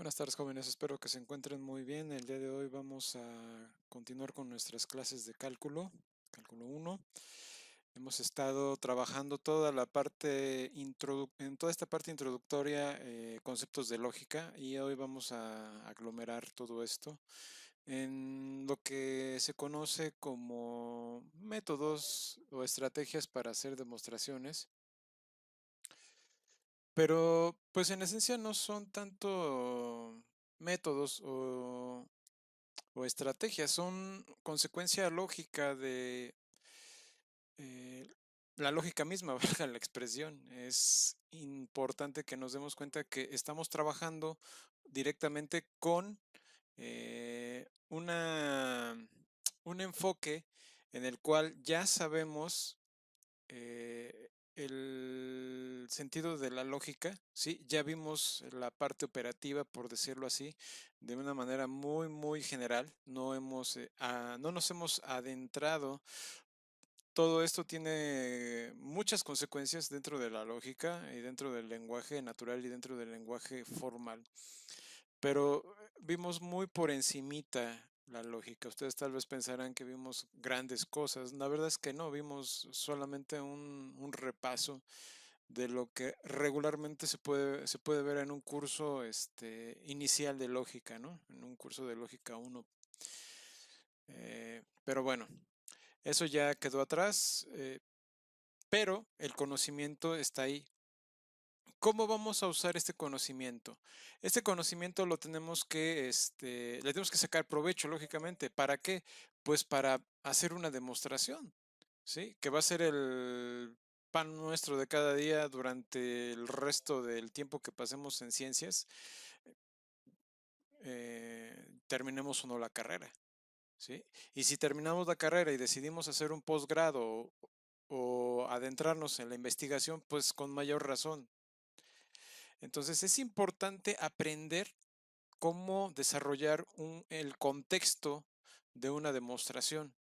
Buenas tardes, jóvenes. Espero que se encuentren muy bien. El día de hoy vamos a continuar con nuestras clases de cálculo 1. Hemos estado trabajando toda la parte en toda esta parte introductoria, conceptos de lógica, y hoy vamos a aglomerar todo esto en lo que se conoce como métodos o estrategias para hacer demostraciones. Pero, pues en esencia no son tanto métodos o estrategias, son consecuencia lógica de eh, la lógica misma, valga la expresión. Es importante que nos demos cuenta que estamos trabajando directamente con un enfoque en el cual ya sabemos el sentido de la lógica, ¿sí? Ya vimos la parte operativa, por decirlo así, de una manera muy, muy general. No nos hemos adentrado. Todo esto tiene muchas consecuencias dentro de la lógica y dentro del lenguaje natural y dentro del lenguaje formal. Pero vimos muy por encimita la lógica. Ustedes tal vez pensarán que vimos grandes cosas. La verdad es que no, vimos solamente un repaso de lo que regularmente se puede ver en un curso inicial de lógica, ¿no? En un curso de lógica 1. Pero bueno, eso ya quedó atrás, pero el conocimiento está ahí. ¿Cómo vamos a usar este conocimiento? Este conocimiento lo tenemos que, le tenemos que sacar provecho, lógicamente. ¿Para qué? Pues para hacer una demostración, ¿sí? Que va a ser el pan nuestro de cada día durante el resto del tiempo que pasemos en ciencias, terminemos o no la carrera, ¿sí? Y si terminamos la carrera y decidimos hacer un posgrado o adentrarnos en la investigación, pues con mayor razón. Entonces es importante aprender cómo desarrollar el contexto de una demostración.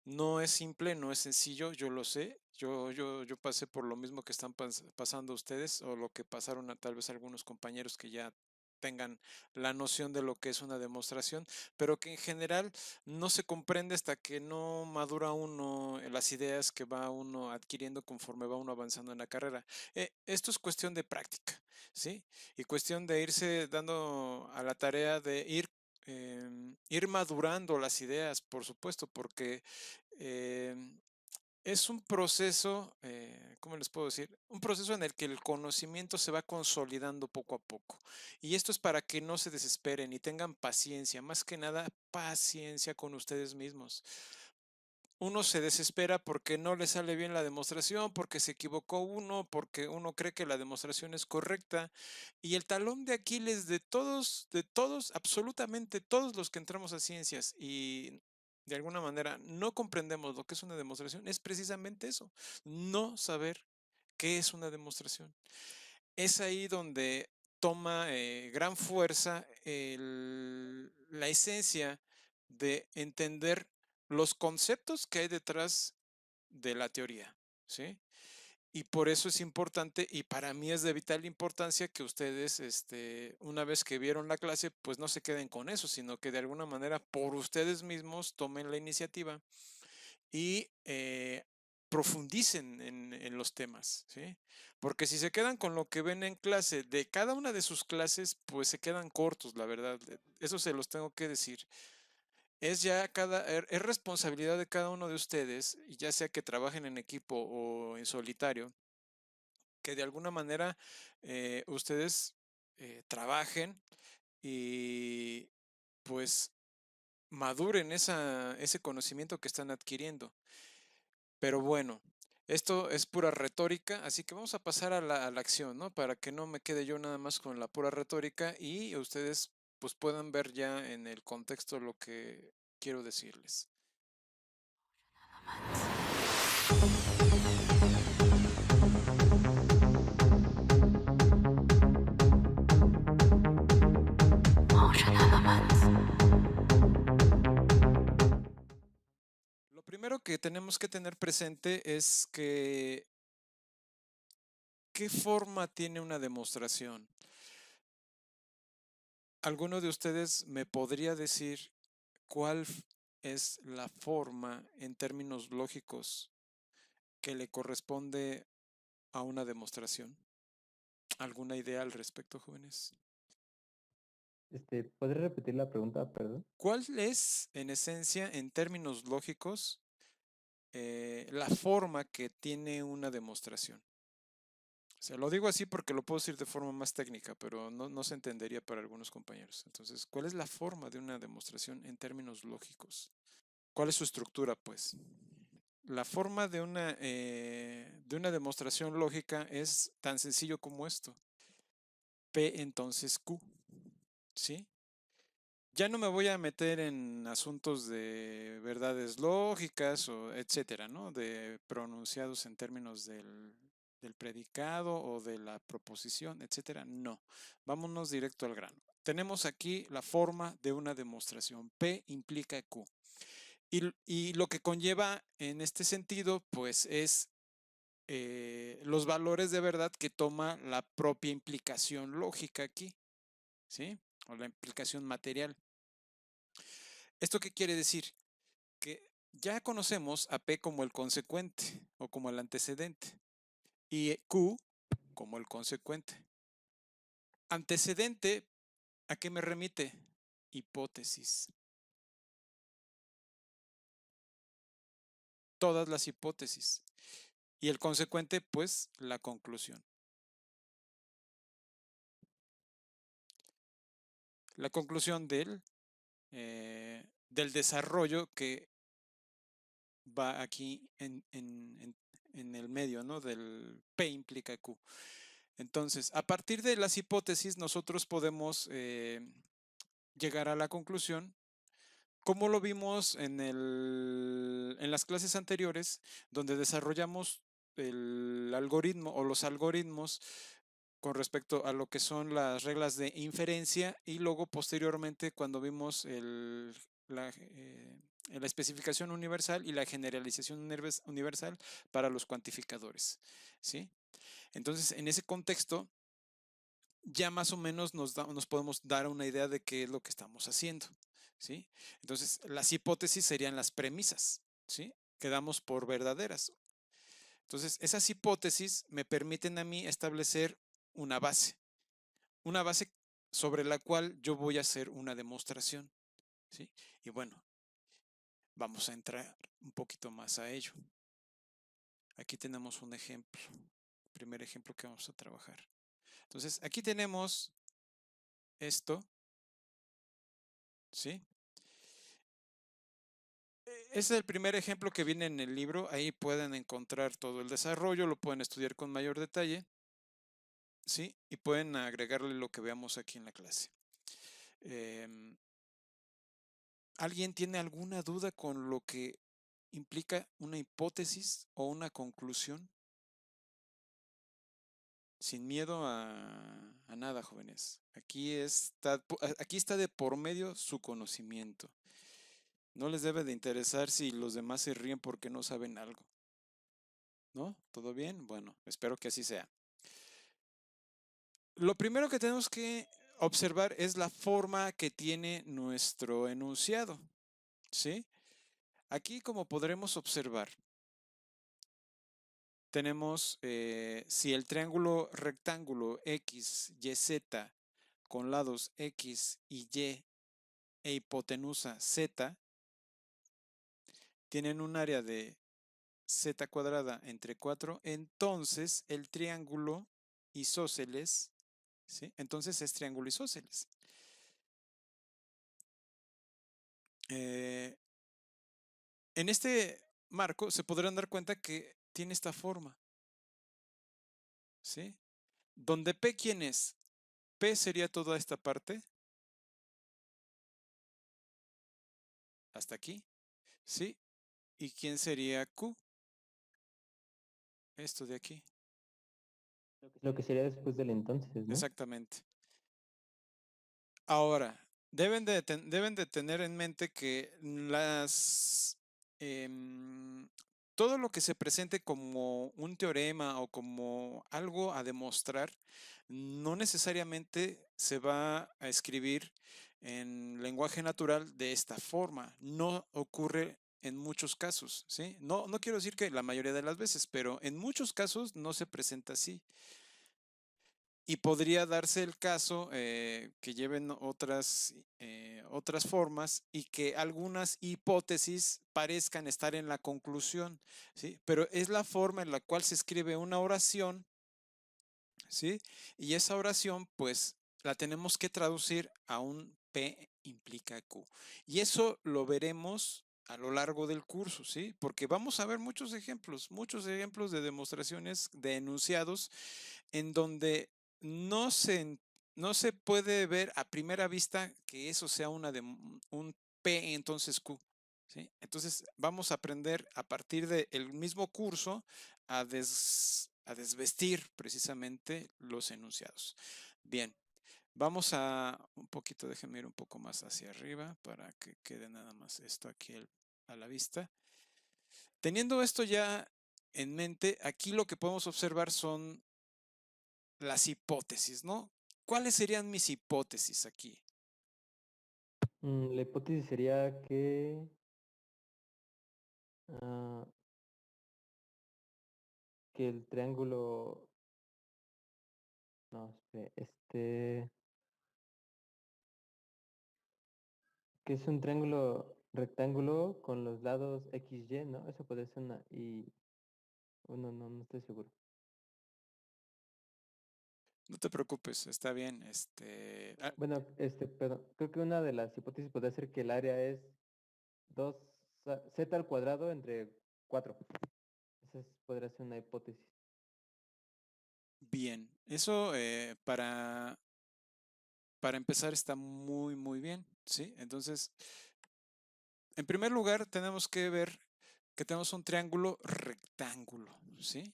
No es simple, no es sencillo, yo lo sé. Yo pasé por lo mismo que están pasando ustedes o lo que pasaron tal vez algunos compañeros que ya tengan la noción de lo que es una demostración, pero que en general no se comprende hasta que no madura uno las ideas que va uno adquiriendo conforme va uno avanzando en la carrera. Esto es cuestión de práctica, ¿sí? Y cuestión de irse dando a la tarea de ir madurando las ideas, por supuesto, porque em, es un proceso, ¿cómo les puedo decir? Un proceso en el que el conocimiento se va consolidando poco a poco. Y esto es para que no se desesperen y tengan paciencia, más que nada paciencia con ustedes mismos. Uno se desespera porque no le sale bien la demostración, porque se equivocó uno, porque uno cree que la demostración es correcta. Y el talón de Aquiles de todos, absolutamente todos los que entramos a ciencias y de alguna manera no comprendemos lo que es una demostración, es precisamente eso, no saber qué es una demostración. Es ahí donde toma gran fuerza la esencia de entender los conceptos que hay detrás de la teoría, ¿sí? Y por eso es importante, y para mí es de vital importancia que ustedes, una vez que vieron la clase, pues no se queden con eso, sino que de alguna manera por ustedes mismos tomen la iniciativa y profundicen en los temas, ¿sí? Porque si se quedan con lo que ven en clase de cada una de sus clases, pues se quedan cortos, la verdad. Eso se los tengo que decir. Es responsabilidad de cada uno de ustedes, y ya sea que trabajen en equipo o en solitario, que de alguna manera ustedes trabajen y pues maduren ese conocimiento que están adquiriendo. Pero bueno, esto es pura retórica, así que vamos a pasar a la acción, ¿no? Para que no me quede yo nada más con la pura retórica y ustedes pues puedan ver ya en el contexto lo que quiero decirles. Lo primero que tenemos que tener presente es que ¿qué forma tiene una demostración? ¿Alguno de ustedes me podría decir cuál es la forma en términos lógicos que le corresponde a una demostración? ¿Alguna idea al respecto, jóvenes? ¿Podría repetir la pregunta, perdón? ¿Cuál es, en esencia, en términos lógicos, la forma que tiene una demostración? O sea, lo digo así porque lo puedo decir de forma más técnica, pero no se entendería para algunos compañeros. Entonces, ¿cuál es la forma de una demostración en términos lógicos? ¿Cuál es su estructura, pues? La forma de una demostración lógica es tan sencillo como esto. P entonces Q, ¿sí? Ya no me voy a meter en asuntos de verdades lógicas o etcétera, ¿no? De pronunciados en términos del predicado o de la proposición, etcétera. No. Vámonos directo al grano. Tenemos aquí la forma de una demostración. P implica Q. Y lo que conlleva en este sentido, pues es los valores de verdad que toma la propia implicación lógica aquí, ¿sí? O la implicación material. ¿Esto qué quiere decir? Que ya conocemos a P como el consecuente o como el antecedente y Q como el consecuente. Antecedente, ¿a qué me remite? Hipótesis. Todas las hipótesis. Y el consecuente, pues, la conclusión. La conclusión del desarrollo que va aquí en el medio, ¿no? Del P implica Q. Entonces, a partir de las hipótesis, nosotros podemos llegar a la conclusión, como lo vimos en las clases anteriores, donde desarrollamos el algoritmo o los algoritmos con respecto a lo que son las reglas de inferencia y luego posteriormente cuando vimos la especificación universal y la generalización universal para los cuantificadores, ¿sí? Entonces, en ese contexto, ya más o menos nos podemos dar una idea de qué es lo que estamos haciendo, ¿sí? Entonces, las hipótesis serían las premisas, ¿sí? Que damos por verdaderas. Entonces, esas hipótesis me permiten a mí establecer una base sobre la cual yo voy a hacer una demostración, ¿sí? Y bueno, vamos a entrar un poquito más a ello. Aquí tenemos un ejemplo, el primer ejemplo que vamos a trabajar. Entonces, aquí tenemos esto, ¿sí? Ese es el primer ejemplo que viene en el libro. Ahí pueden encontrar todo el desarrollo, lo pueden estudiar con mayor detalle, ¿sí? Y pueden agregarle lo que veamos aquí en la clase. ¿Alguien tiene alguna duda con lo que implica una hipótesis o una conclusión? Sin miedo a nada, jóvenes. Aquí está de por medio su conocimiento. No les debe de interesar si los demás se ríen porque no saben algo. ¿No? ¿Todo bien? Bueno, espero que así sea. Lo primero que tenemos que observar es la forma que tiene nuestro enunciado, ¿sí? Aquí, como podremos observar, tenemos si el triángulo rectángulo X, Y, Z con lados X y Y e hipotenusa Z tienen un área de Z cuadrada entre 4, entonces el triángulo isósceles, ¿sí? Entonces es triángulo isósceles. En este marco se podrán dar cuenta que tiene esta forma, ¿sí? Donde P, ¿quién es? P sería toda esta parte, hasta aquí, ¿sí? ¿Y quién sería Q? Esto de aquí, Lo que sería después del entonces, ¿no? exactamente. Ahora, deben de tener en mente que em, todo lo que se presente como un teorema o como algo a demostrar, no necesariamente se va a escribir en lenguaje natural de esta forma. No ocurre en muchos casos, ¿sí? No quiero decir que la mayoría de las veces, pero en muchos casos no se presenta así. Y podría darse el caso que lleven otras formas y que algunas hipótesis parezcan estar en la conclusión, ¿sí? Pero es la forma en la cual se escribe una oración, ¿sí? Y esa oración, pues, la tenemos que traducir a un P implica Q. Y eso lo veremos a lo largo del curso, ¿sí? Porque vamos a ver muchos ejemplos de demostraciones, de enunciados, en donde no se, no se puede ver a primera vista que eso sea un P entonces Q. ¿Sí? Entonces vamos a aprender a partir del mismo curso a desvestir precisamente los enunciados. Bien, vamos a un poquito, déjenme ir un poco más hacia arriba para que quede nada más esto aquí a la vista. Teniendo esto ya en mente, aquí lo que podemos observar son las hipótesis, ¿no? ¿Cuáles serían mis hipótesis aquí? La hipótesis sería ah, que el triángulo, no, espere, que es un triángulo rectángulo con los lados XY, ¿no? Eso puede ser una, y uno no estoy seguro. No te preocupes, está bien. Bueno, perdón, creo que una de las hipótesis podría ser que el área es 2 z al cuadrado entre 4. Podría ser una hipótesis. Bien, eso para empezar está muy, muy bien, ¿sí? Entonces, en primer lugar, tenemos que ver que tenemos un triángulo rectángulo, ¿sí?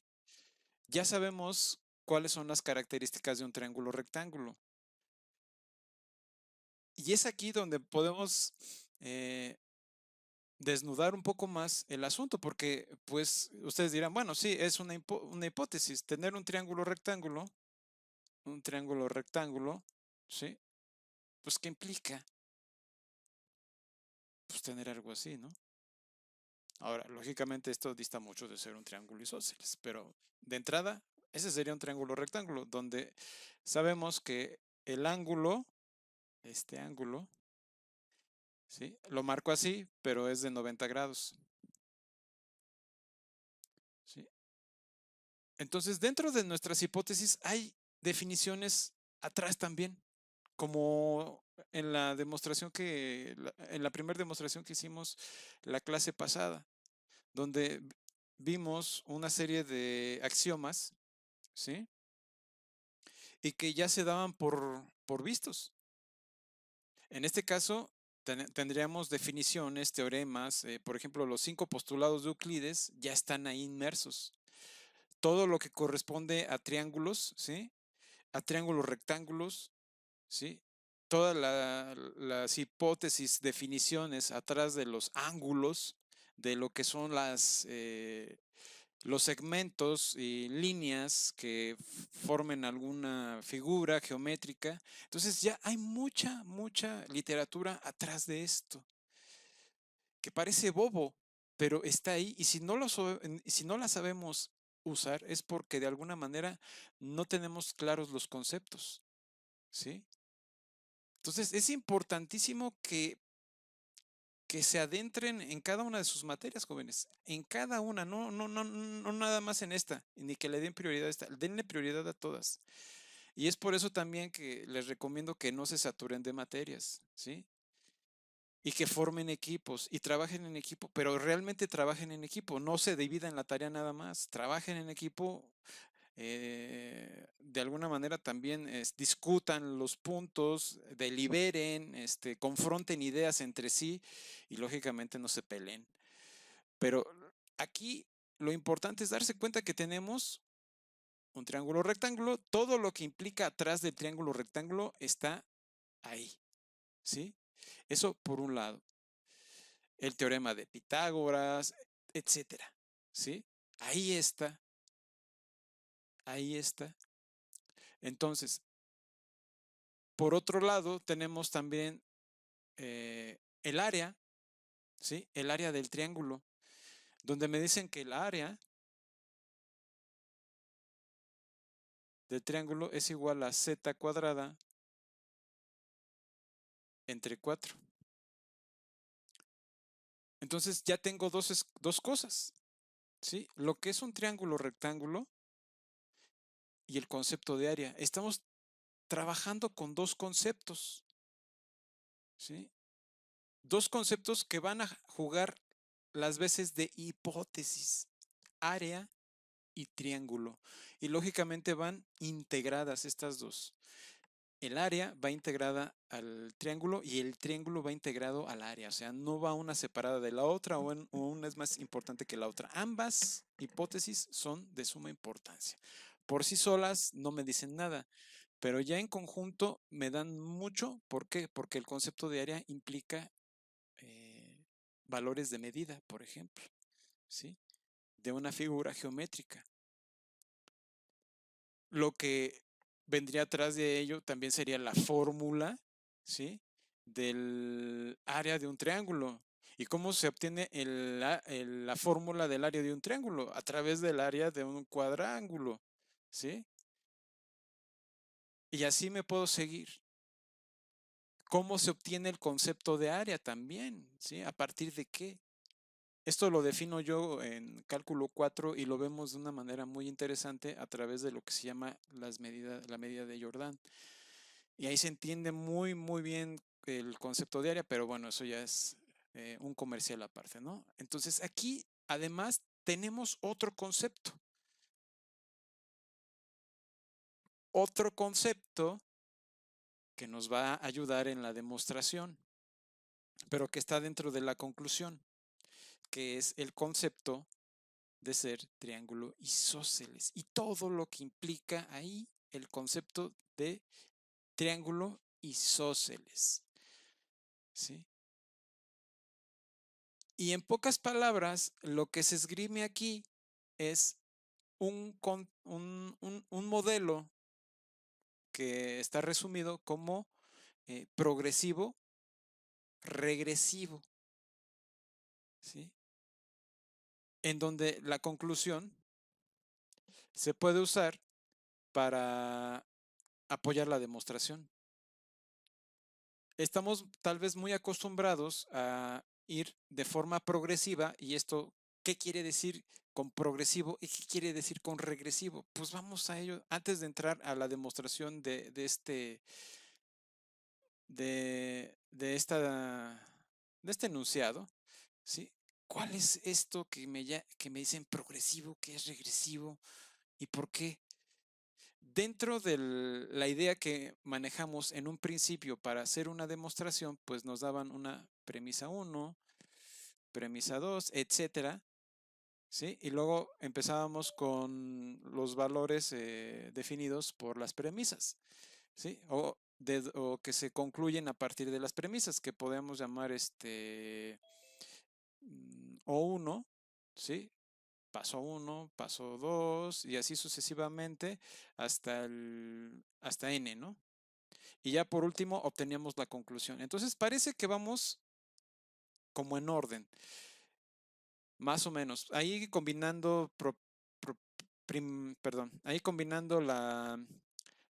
Ya sabemos cuáles son las características de un triángulo rectángulo. Y es aquí donde podemos desnudar un poco más el asunto, porque pues ustedes dirán, bueno, sí, es una hipótesis, tener un triángulo rectángulo, ¿sí? Pues ¿qué implica? Pues tener algo así, ¿no? Ahora, lógicamente esto dista mucho de ser un triángulo isósceles, pero de entrada, ese sería un triángulo rectángulo, donde sabemos que el ángulo, este ángulo, ¿sí? Lo marco así, pero es de 90 grados, ¿sí? Entonces, dentro de nuestras hipótesis hay definiciones atrás también, como en la demostración en la primera demostración que hicimos la clase pasada, donde vimos una serie de axiomas, ¿sí? Y que ya se daban por vistos. En este caso, tendríamos definiciones, teoremas, por ejemplo, los 5 postulados de Euclides ya están ahí inmersos. Todo lo que corresponde a triángulos, ¿sí? A triángulos rectángulos, ¿sí? Todas las hipótesis, definiciones atrás de los ángulos, de lo que son los segmentos y líneas que formen alguna figura geométrica. Entonces ya hay mucha literatura atrás de esto, que parece bobo, pero está ahí. Y si no la sabemos usar es porque de alguna manera no tenemos claros los conceptos, ¿sí? Entonces es importantísimo que se adentren en cada una de sus materias, jóvenes, en cada una, no nada más en esta, ni que le den prioridad a esta, denle prioridad a todas. Y es por eso también que les recomiendo que no se saturen de materias, ¿sí? Y que formen equipos y trabajen en equipo, pero realmente trabajen en equipo, no se dividan la tarea nada más, trabajen en equipo, de alguna manera también discutan los puntos, deliberen, confronten ideas entre sí y lógicamente no se peleen. Pero aquí lo importante es darse cuenta que tenemos un triángulo rectángulo, todo lo que implica atrás del triángulo rectángulo está ahí, ¿sí? Eso por un lado. El teorema de Pitágoras, etcétera, ¿sí? Ahí está, ahí está. Entonces, por otro lado, tenemos también el área, ¿sí? El área del triángulo, donde me dicen que el área del triángulo es igual a z cuadrada entre 4. Entonces ya tengo dos cosas, ¿sí? Lo que es un triángulo rectángulo y el concepto de área. Estamos trabajando con dos conceptos, ¿sí? Dos conceptos que van a jugar las veces de hipótesis, área y triángulo. Y lógicamente van integradas estas dos. El área va integrada al triángulo y el triángulo va integrado al área. O sea, no va una separada de la otra o una es más importante que la otra. Ambas hipótesis son de suma importancia. Por sí solas no me dicen nada, pero ya en conjunto me dan mucho. ¿Por qué? Porque el concepto de área implica valores de medida, por ejemplo, ¿sí? De una figura geométrica. Lo que vendría atrás de ello también sería la fórmula, ¿sí? Del área de un triángulo. ¿Y cómo se obtiene la fórmula del área de un triángulo? A través del área de un cuadrángulo, ¿sí? Y así me puedo seguir. ¿Cómo se obtiene el concepto de área también? ¿Sí? ¿A partir de qué? Esto lo defino yo en cálculo 4 y lo vemos de una manera muy interesante a través de lo que se llama la medida de Jordan. Y ahí se entiende muy bien el concepto de área, pero bueno, eso ya es un comercial aparte, ¿no? Entonces aquí además tenemos otro concepto que nos va a ayudar en la demostración, pero que está dentro de la conclusión, que es el concepto de ser triángulo isósceles y todo lo que implica ahí el concepto de triángulo isósceles, ¿sí? Y en pocas palabras, lo que se esgrime aquí es un modelo que está resumido como progresivo, regresivo, ¿sí? En donde la conclusión se puede usar para apoyar la demostración. Estamos tal vez muy acostumbrados a ir de forma progresiva y esto, ¿qué quiere decir con progresivo y qué quiere decir con regresivo? Pues vamos a ello antes de entrar a la demostración de este enunciado, ¿sí? ¿Cuál es esto que me dicen progresivo, que es regresivo y por qué? Dentro de la idea que manejamos en un principio para hacer una demostración, pues nos daban una premisa 1, premisa 2, etcétera, ¿sí? Y luego empezábamos con los valores definidos por las premisas, ¿sí? O que se concluyen a partir de las premisas, que podemos llamar O1, ¿sí? Paso 1, paso 2 y así sucesivamente hasta n, ¿no? Y ya por último obteníamos la conclusión. Entonces parece que vamos como en orden, más o menos. Ahí combinando, ahí combinando la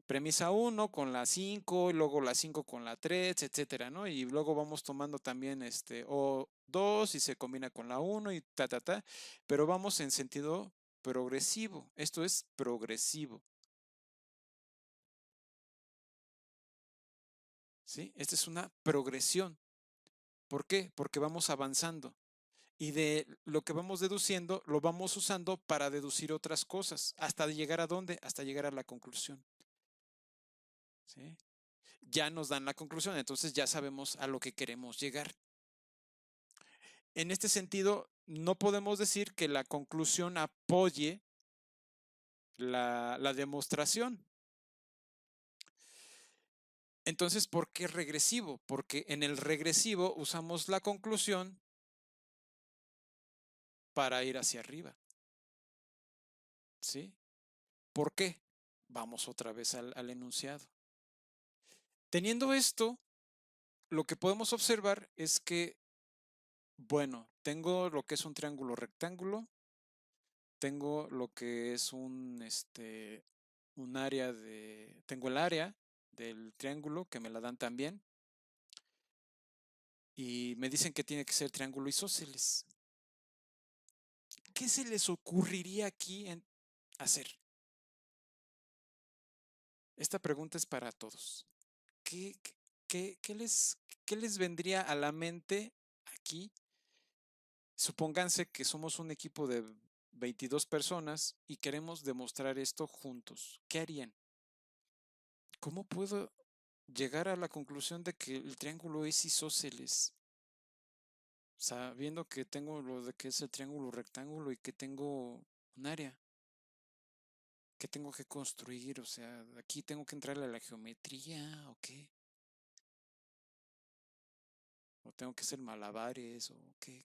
premisa 1 con la 5 y luego la 5 con la 3, etcétera, ¿no? Y luego vamos tomando también O2 y se combina con la 1 y ta, pero vamos en sentido progresivo. Esto es progresivo, ¿sí? Esta es una progresión. ¿Por qué? Porque vamos avanzando. Y de lo que vamos deduciendo, lo vamos usando para deducir otras cosas. ¿Hasta llegar a dónde? Hasta llegar a la conclusión. ¿Sí? Ya nos dan la conclusión, entonces ya sabemos a lo que queremos llegar. En este sentido, no podemos decir que la conclusión apoye la demostración. Entonces, ¿por qué regresivo? Porque en el regresivo usamos la conclusión para ir hacia arriba. ¿sí? ¿Por qué? Vamos otra vez al enunciado. Teniendo esto, lo que podemos observar es que, bueno, tengo lo que es un triángulo rectángulo, tengo lo que es un área tengo el área del triángulo que me la dan también y me dicen que tiene que ser triángulo isósceles. ¿Qué se les ocurriría aquí hacer? Esta pregunta es para todos. ¿Qué, qué les vendría a la mente aquí? Supónganse que somos un equipo de 22 personas y queremos demostrar esto juntos. ¿Qué harían? ¿Cómo puedo llegar a la conclusión de que el triángulo es isósceles? Sabiendo que tengo lo de que es el triángulo rectángulo y que tengo un área que tengo que construir, o sea, aquí tengo que entrarle a la geometría o qué, o tengo que hacer malabares o qué,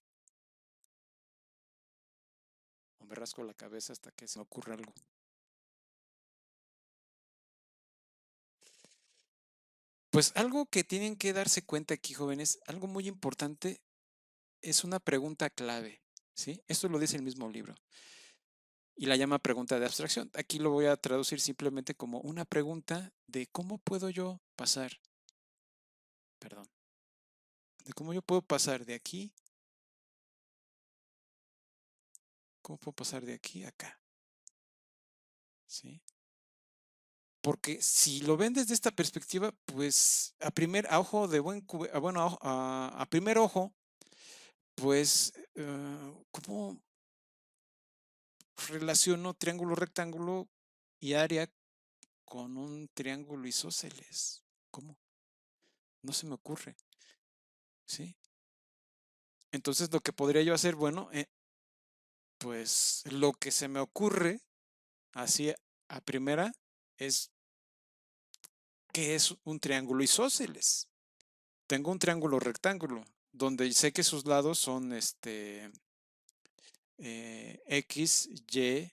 o me rasco la cabeza hasta que se me ocurra algo. Pues algo que tienen que darse cuenta aquí, jóvenes, algo muy importante es una pregunta clave, ¿sí? Esto lo dice el mismo libro y la llama pregunta de abstracción. Aquí lo voy a traducir simplemente como una pregunta de cómo puedo yo pasar, perdón, de cómo yo puedo pasar de aquí, cómo puedo pasar de aquí a acá, ¿sí? Porque si lo ven desde esta perspectiva, pues a ojo de bueno, a primer ojo, pues, ¿cómo relaciono triángulo rectángulo y área con un triángulo isósceles? ¿Cómo? No se me ocurre, ¿sí? Entonces lo que podría yo hacer, bueno, pues lo que se me ocurre así a primera es que es un triángulo isósceles. Tengo un triángulo rectángulo donde sé que sus lados son X, Y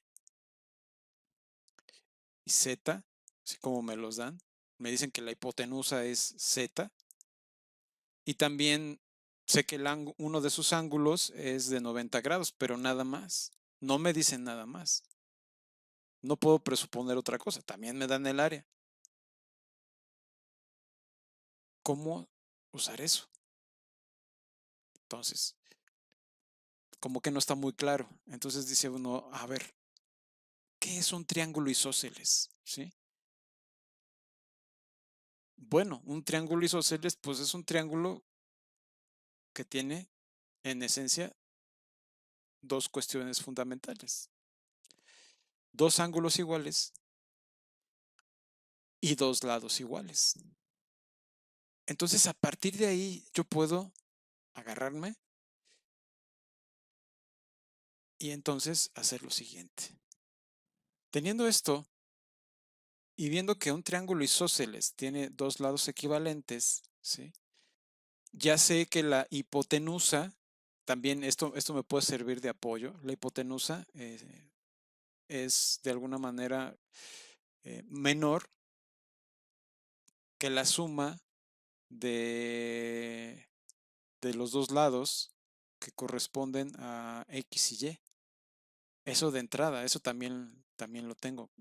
y Z, así como me los dan. Me dicen que la hipotenusa es Z y también sé que uno de sus ángulos es de 90 grados, pero nada más. No me dicen nada más. No puedo presuponer otra cosa. También me dan el área. ¿Cómo usar eso? Entonces, como que no está muy claro. Entonces dice uno, a ver, ¿qué es un triángulo isósceles? ¿Sí? Bueno, un triángulo isósceles, pues es un triángulo que tiene, en esencia, dos cuestiones fundamentales. Dos ángulos iguales y dos lados iguales. Entonces, a partir de ahí, yo puedo agarrarme y entonces hacer lo siguiente. Teniendo esto y viendo que un triángulo isósceles tiene dos lados equivalentes, ¿sí? Ya sé que la hipotenusa, también esto me puede servir de apoyo, la hipotenusa es de alguna manera menor que la suma de, de los dos lados que corresponden a X y Y. Eso de entrada, eso también lo tengo. O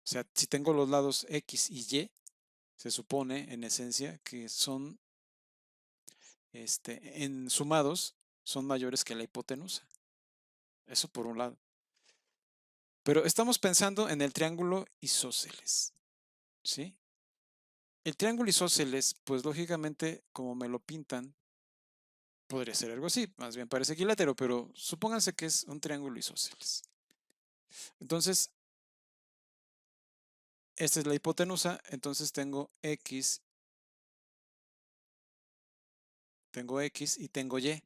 sea, si tengo los lados X y Y, se supone en esencia que son en sumados son mayores que la hipotenusa. Eso por un lado. Pero estamos pensando en el triángulo isósceles, ¿sí? El triángulo isósceles, pues lógicamente, como me lo pintan, podría ser algo así, más bien parece equilátero, pero supónganse que es un triángulo isósceles. Entonces, esta es la hipotenusa, entonces tengo X y tengo Y.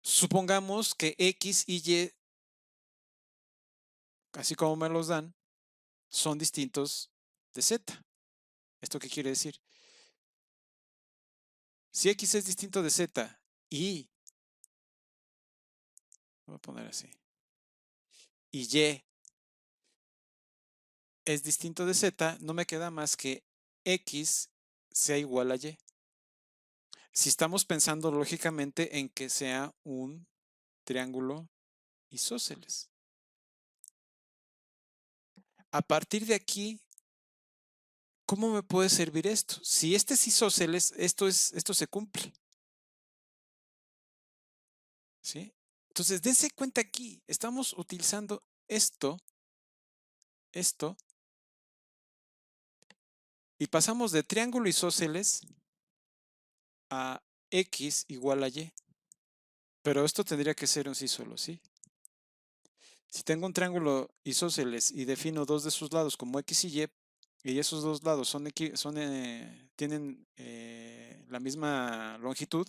Supongamos que X y Y, así como me los dan, son distintos de Z. ¿Esto qué quiere decir? Si X es distinto de Z y Voy a poner así. Y Y es distinto de Z, no me queda más que X sea igual a Y. Si estamos pensando lógicamente en que sea un triángulo isósceles. A partir de aquí, ¿cómo me puede servir esto? Si este es isósceles, esto se cumple. ¿Sí? Entonces, dense cuenta aquí, estamos utilizando esto, y pasamos de triángulo isósceles a X igual a Y. Pero esto tendría que ser un sí solo sí. Si tengo un triángulo isósceles y defino dos de sus lados como X y esos dos lados tienen la misma longitud,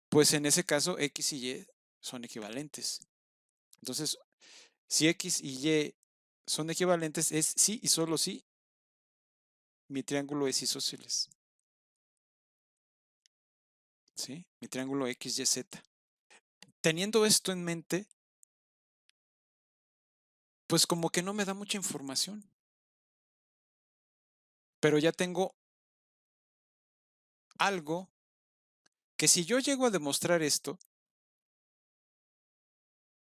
pues en ese caso X y Y son equivalentes. Entonces, si X y Y son equivalentes, es sí y solo sí, mi triángulo es isósceles. ¿Sí? Mi triángulo XYZ. Teniendo esto en mente, pues como que no me da mucha información. Pero ya tengo algo que si yo llego a demostrar esto,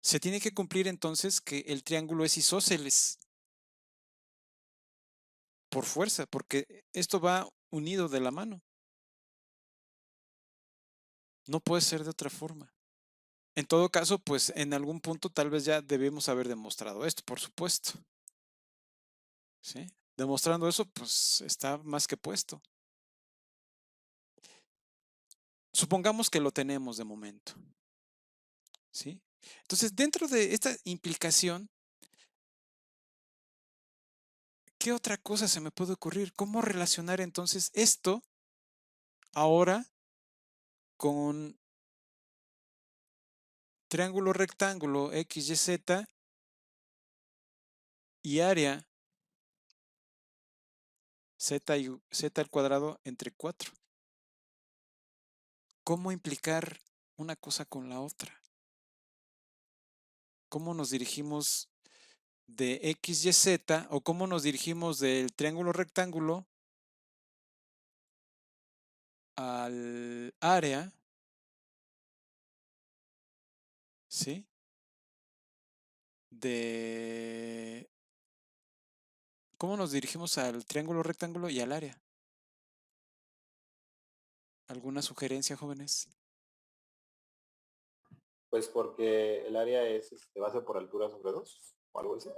se tiene que cumplir entonces que el triángulo es isósceles. Por fuerza, porque esto va unido de la mano. No puede ser de otra forma. En todo caso, pues en algún punto tal vez ya debemos haber demostrado esto, por supuesto. ¿Sí? Demostrando eso, pues está más que puesto. Supongamos que lo tenemos de momento. ¿Sí? Entonces, dentro de esta implicación, ¿qué otra cosa se me puede ocurrir? ¿Cómo relacionar entonces esto ahora con triángulo rectángulo XYZ y área Z al cuadrado entre 4? ¿Cómo implicar una cosa con la otra? ¿Cómo nos dirigimos de XYZ o cómo nos dirigimos del triángulo rectángulo al área? ¿Sí? De ¿Cómo nos dirigimos al triángulo rectángulo y al área? ¿Alguna sugerencia, jóvenes? Pues porque el área es base por altura sobre 2 o algo así.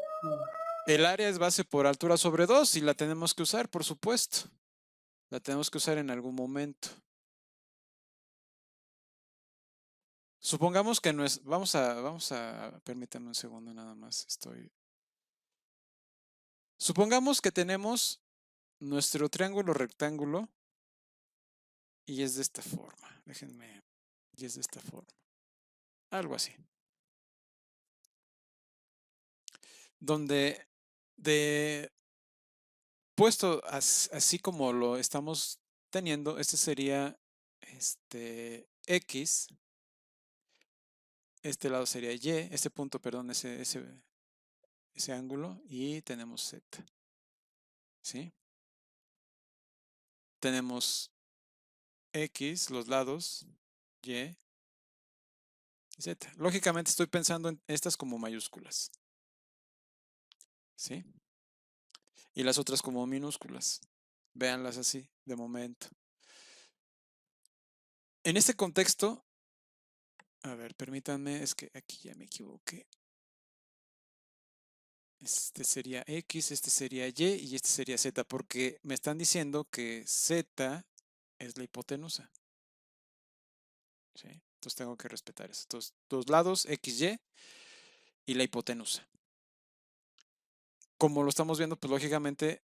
El área es base por altura sobre 2 y la tenemos que usar, por supuesto. La tenemos que usar en algún momento. Supongamos que no es. Vamos a. Permítanme un segundo nada más. Supongamos que tenemos nuestro triángulo rectángulo y es de esta forma. Déjenme. Y es de esta forma. Algo así. Donde puesto así como lo estamos teniendo, este sería X. Este lado sería Y. Este punto, perdón, ese ángulo. Y tenemos Z. ¿Sí? Tenemos X, los lados, Y, Z. Lógicamente estoy pensando en estas como mayúsculas. ¿Sí? Y las otras como minúsculas. Véanlas así, de momento. En este contexto, a ver, permítanme, es que aquí ya me equivoqué. Este sería X, este sería Y este sería Z, porque me están diciendo que Z es la hipotenusa. ¿Sí? Entonces tengo que respetar eso. Estos dos lados, XY y la hipotenusa. Como lo estamos viendo, pues lógicamente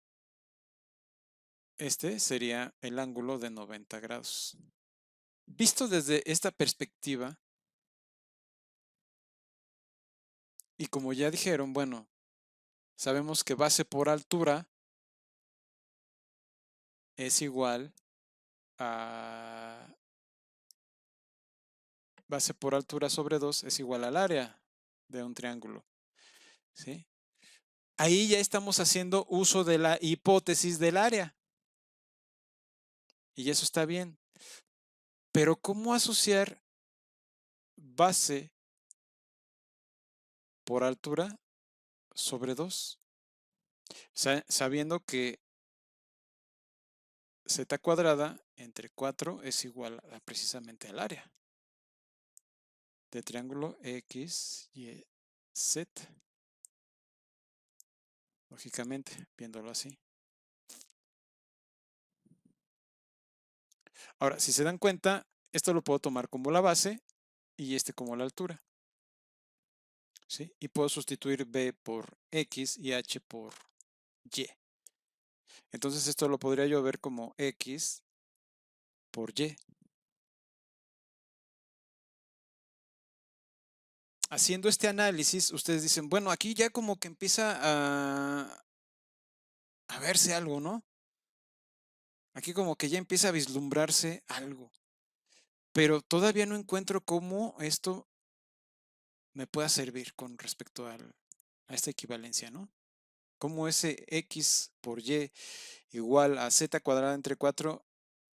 este sería el ángulo de 90 grados. Visto desde esta perspectiva, y como ya dijeron, bueno, sabemos que base por altura es igual a base por altura sobre 2 es igual al área de un triángulo, ¿sí? Ahí ya estamos haciendo uso de la hipótesis del área. Y eso está bien. Pero ¿cómo asociar base por altura sobre 2? Sabiendo que z cuadrada entre 4 es igual a precisamente al área de triángulo X, Y, Z. Lógicamente, viéndolo así. Ahora, si se dan cuenta, esto lo puedo tomar como la base y este como la altura. ¿Sí? Y puedo sustituir B por X y H por Y. Entonces esto lo podría yo ver como X por Y. Haciendo este análisis, ustedes dicen, bueno, aquí ya como que empieza a verse algo, ¿no? Aquí como que ya empieza a vislumbrarse algo. Pero todavía no encuentro cómo esto me pueda servir con respecto a esta equivalencia, ¿no? Cómo ese X por Y igual a Z cuadrada entre 4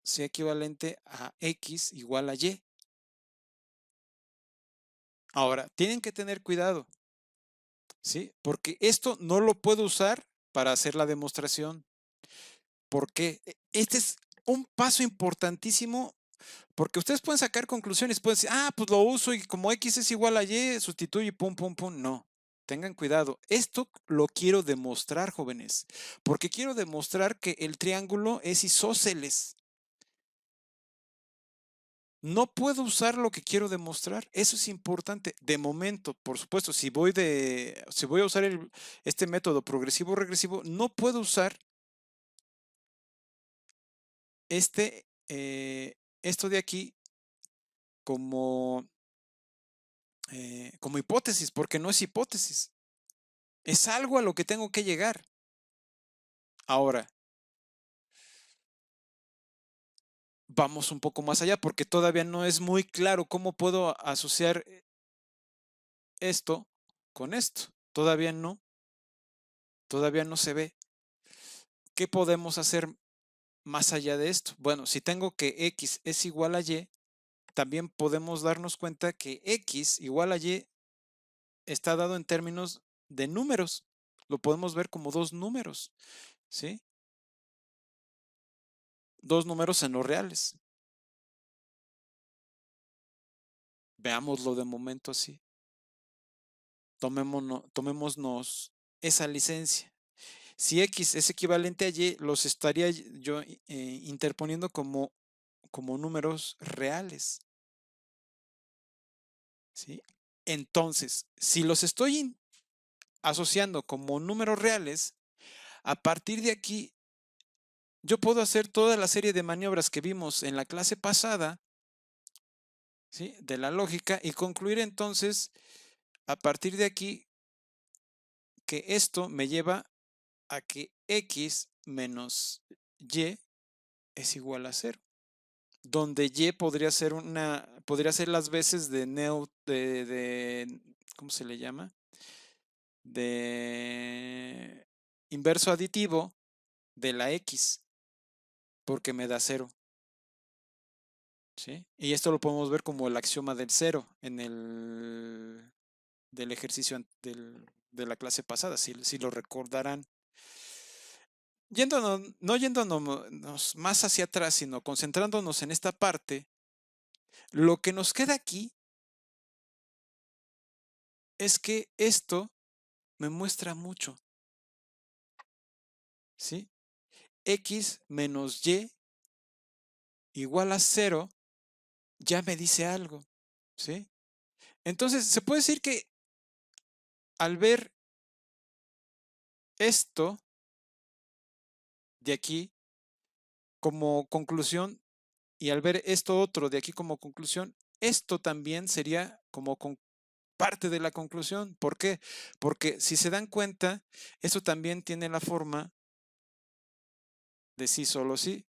sea equivalente a X igual a Y. Ahora, tienen que tener cuidado, ¿sí? Porque esto no lo puedo usar para hacer la demostración. ¿Por qué? Este es un paso importantísimo porque ustedes pueden sacar conclusiones, pueden decir, pues lo uso y como X es igual a Y, sustituye, pum, pum, pum. No, tengan cuidado. Esto lo quiero demostrar, jóvenes, porque quiero demostrar que el triángulo es isósceles. No puedo usar lo que quiero demostrar. Eso es importante. De momento, por supuesto, si voy a usar este método progresivo regresivo, no puedo usar esto de aquí como, como hipótesis, porque no es hipótesis. Es algo a lo que tengo que llegar. Ahora, vamos un poco más allá, porque todavía no es muy claro cómo puedo asociar esto con esto. Todavía no se ve. ¿Qué podemos hacer más allá de esto? Bueno, si tengo que X es igual a Y, también podemos darnos cuenta que X igual a Y está dado en términos de números. Lo podemos ver como dos números, ¿sí? Dos números en los reales. Veámoslo de momento así. Tomémonos esa licencia. Si X es equivalente a Y, los estaría yo interponiendo como números reales. ¿Sí? Entonces, si los estoy asociando como números reales, a partir de aquí, yo puedo hacer toda la serie de maniobras que vimos en la clase pasada, ¿sí? De la lógica y concluir entonces, a partir de aquí, que esto me lleva a que X menos Y es igual a 0. Donde Y podría ser las veces de ¿cómo se le llama? De inverso aditivo de la X, porque me da 0. ¿Sí? Y esto lo podemos ver como el axioma del 0 en del ejercicio de la clase pasada, si lo recordarán. No yéndonos más hacia atrás, sino concentrándonos en esta parte, lo que nos queda aquí es que esto me muestra mucho. ¿Sí? X menos Y igual a 0 ya me dice algo. ¿Sí? Entonces, se puede decir que al ver esto de aquí como conclusión y al ver esto otro de aquí como conclusión, esto también sería como parte de la conclusión. ¿Por qué? Porque si se dan cuenta, esto también tiene la forma de sí solo sí.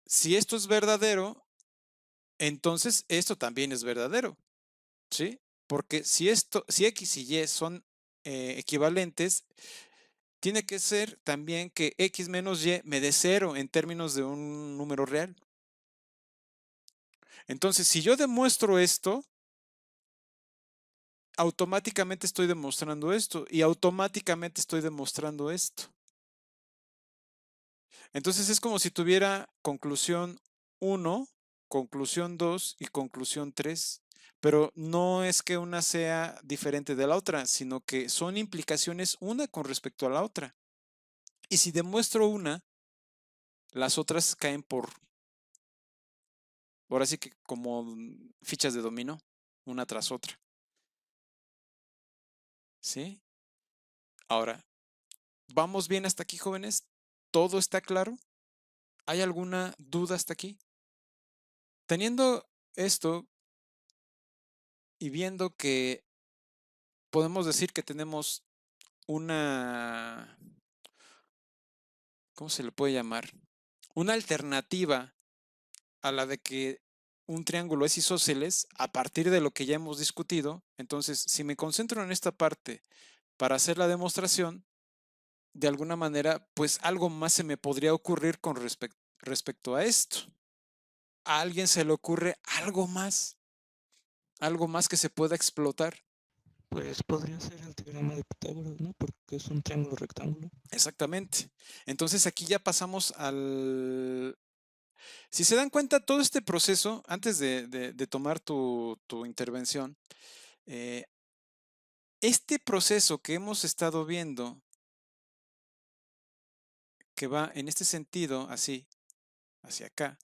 Si esto es verdadero, entonces esto también es verdadero, ¿sí? Porque si X y Y son equivalentes, tiene que ser también que X menos Y me dé 0 en términos de un número real. Entonces, si yo demuestro esto, automáticamente estoy demostrando esto y automáticamente estoy demostrando esto. Entonces es como si tuviera conclusión 1, conclusión 2 y conclusión 3, pero no es que una sea diferente de la otra, sino que son implicaciones una con respecto a la otra. Y si demuestro una, las otras caen ahora sí que como fichas de dominó, una tras otra. ¿Sí? Ahora, ¿vamos bien hasta aquí, jóvenes? ¿Todo está claro? ¿Hay alguna duda hasta aquí? Teniendo esto y viendo que podemos decir que tenemos una, ¿cómo se le puede llamar? Una alternativa a la de que un triángulo es isósceles a partir de lo que ya hemos discutido. Entonces, si me concentro en esta parte para hacer la demostración, de alguna manera, pues algo más se me podría ocurrir con respecto a esto. ¿A alguien se le ocurre algo más? ¿Algo más que se pueda explotar? Pues podría ser el teorema de Pitágoras, ¿no? Porque es un triángulo rectángulo. Exactamente. Entonces aquí ya pasamos al... Si se dan cuenta, todo este proceso, antes de tomar tu intervención, este proceso que hemos estado viendo, que va en este sentido, así, hacia acá,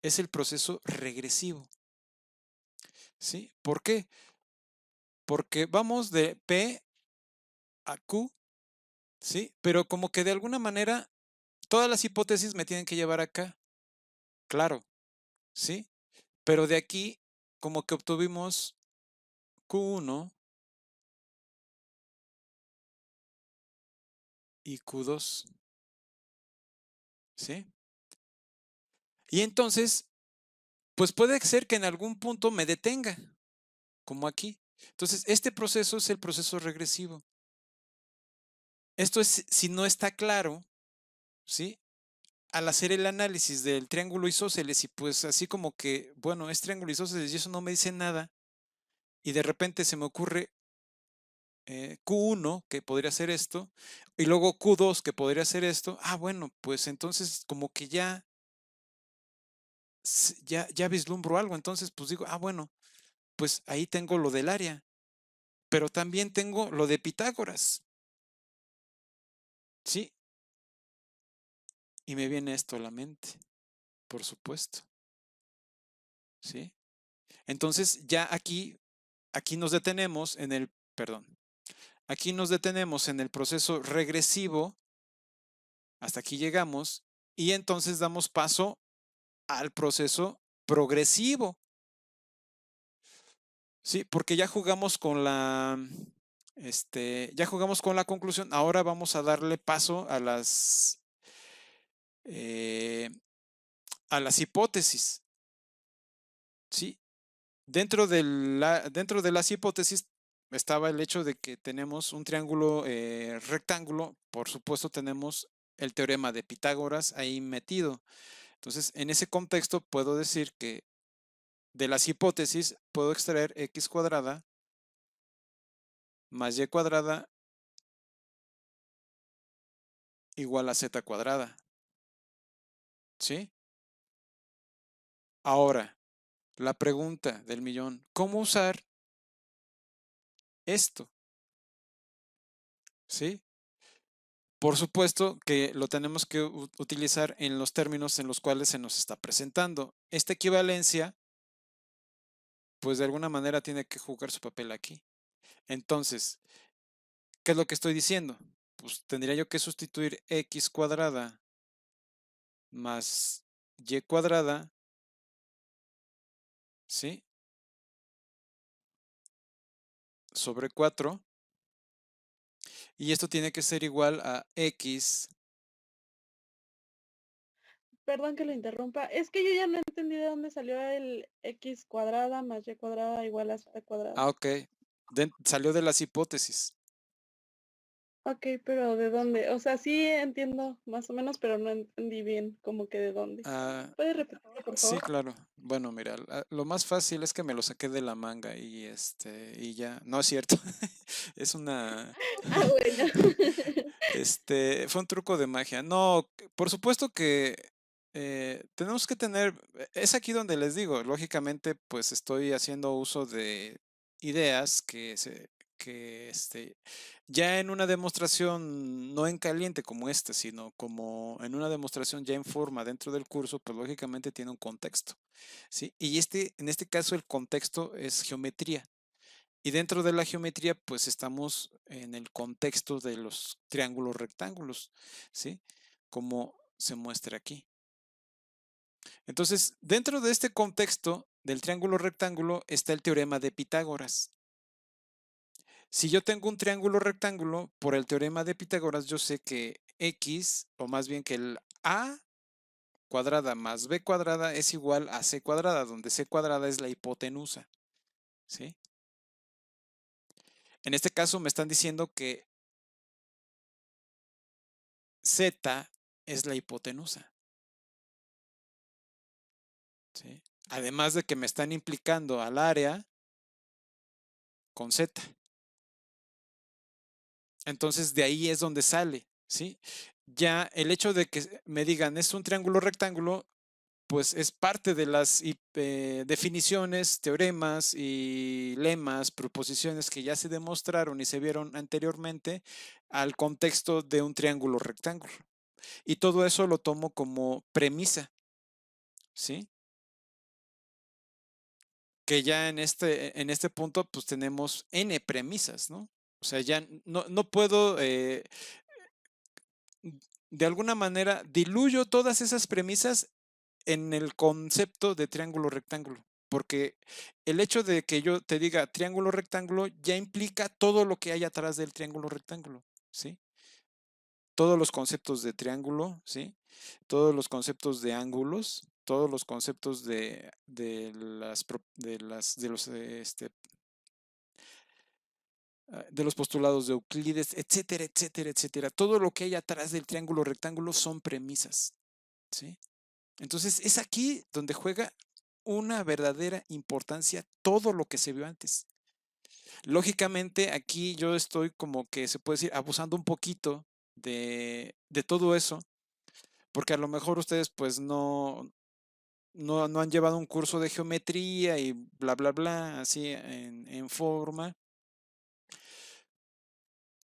es el proceso regresivo. ¿Sí? ¿Por qué? Porque vamos de P a Q, ¿sí? Pero como que de alguna manera todas las hipótesis me tienen que llevar acá. Claro, ¿sí? Pero de aquí como que obtuvimos Q1 y Q2, ¿sí? Y entonces, pues puede ser que en algún punto me detenga, como aquí. Entonces, este proceso es el proceso regresivo. Esto es si no está claro, ¿sí? Al hacer el análisis del triángulo isósceles y pues así como que, bueno, es triángulo isósceles y eso no me dice nada, y de repente se me ocurre Q1, que podría ser esto, y luego Q2, que podría ser esto, bueno, pues entonces como que ya vislumbro algo, entonces pues digo, bueno, pues ahí tengo lo del área, pero también tengo lo de Pitágoras, ¿sí? Y me viene esto a la mente, por supuesto, ¿sí? Entonces ya aquí nos detenemos en el, perdón, aquí nos detenemos en el proceso regresivo, hasta aquí llegamos, y entonces damos paso al proceso progresivo, ¿sí? Porque ya jugamos con ya jugamos con la conclusión, ahora vamos a darle paso eh, a las hipótesis, ¿sí? Dentro de las hipótesis estaba el hecho de que tenemos un triángulo rectángulo, por supuesto tenemos el teorema de Pitágoras ahí metido. Entonces, en ese contexto puedo decir que de las hipótesis puedo extraer x cuadrada más y cuadrada igual a z cuadrada, ¿sí? Ahora, la pregunta del millón, ¿cómo usar esto? ¿Sí? Por supuesto que lo tenemos que utilizar en los términos en los cuales se nos está presentando. Esta equivalencia, pues de alguna manera tiene que jugar su papel aquí. Entonces, ¿qué es lo que estoy diciendo? Pues tendría yo que sustituir x cuadrada más y cuadrada, ¿sí? Sobre 4. Y esto tiene que ser igual a x perdón que lo interrumpa. Es que yo ya no entendí de dónde salió el x cuadrada más y cuadrada igual a z cuadrada. Ah, ok. Salió de las hipótesis. Ok, pero ¿de dónde? O sea, sí entiendo más o menos, pero no entendí bien como que de dónde. Ah, ¿Puedes repetirlo, por sí, favor? claro. Bueno, mira, lo más fácil es que me lo saqué de la manga y ya. No es cierto. Es una, Ah, bueno. fue un truco de magia. No, por supuesto que tenemos que tener, es aquí donde les digo, lógicamente, pues estoy haciendo uso de ideas que ya en una demostración, no en caliente como esta, sino como en una demostración ya en forma dentro del curso, pues lógicamente tiene un contexto, ¿sí? Y en este caso el contexto es geometría. Y dentro de la geometría, pues estamos en el contexto de los triángulos rectángulos, ¿sí? Como se muestra aquí. Entonces, dentro de este contexto del triángulo rectángulo está el teorema de Pitágoras. Si yo tengo un triángulo rectángulo, por el teorema de Pitágoras, yo sé que x, o más bien que el a cuadrada más b cuadrada es igual a c cuadrada, donde c cuadrada es la hipotenusa, ¿sí? En este caso me están diciendo que z es la hipotenusa, ¿sí? Además de que me están implicando al área con z. Entonces de ahí es donde sale, ¿sí? Ya el hecho de que me digan es un triángulo rectángulo, pues es parte de las definiciones, teoremas y lemas, proposiciones que ya se demostraron y se vieron anteriormente al contexto de un triángulo rectángulo. Y todo eso lo tomo como premisa, ¿sí? Que ya en este punto pues tenemos n premisas, ¿no? O sea, ya no puedo, de alguna manera, diluyo todas esas premisas en el concepto de triángulo rectángulo, porque el hecho de que yo te diga triángulo rectángulo ya implica todo lo que hay atrás del triángulo rectángulo, ¿sí? Todos los conceptos de triángulo, ¿sí? Todos los conceptos de ángulos, todos los conceptos de los postulados de Euclides, etcétera, etcétera, etcétera. Todo lo que hay atrás del triángulo rectángulo son premisas, ¿sí? Entonces es aquí donde juega una verdadera importancia todo lo que se vio antes. Lógicamente aquí yo estoy como que se puede decir abusando un poquito de todo eso, porque a lo mejor ustedes pues no han llevado un curso de geometría y bla, bla, bla, así en forma,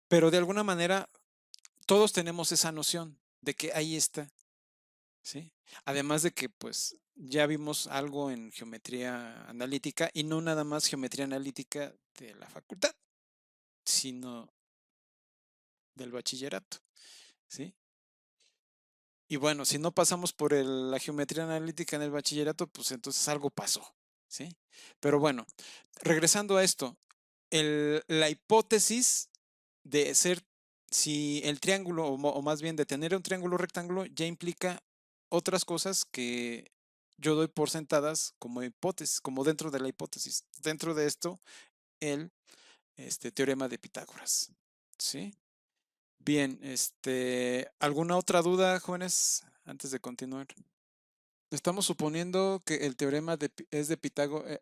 pero de alguna manera todos tenemos esa noción de que ahí está, ¿sí? Además de que pues ya vimos algo en geometría analítica y no nada más geometría analítica de la facultad, sino del bachillerato, ¿sí? Y bueno, si no pasamos por la geometría analítica en el bachillerato, pues entonces algo pasó, ¿sí? Pero bueno, regresando a esto, la hipótesis de ser, si el triángulo, o más bien de tener un triángulo rectángulo, ya implica otras cosas que yo doy por sentadas como hipótesis, como dentro de la hipótesis. Dentro de esto, el teorema de Pitágoras, ¿sí? Bien, ¿alguna otra duda, jóvenes, antes de continuar? Estamos suponiendo que el teorema es de Pitágoras.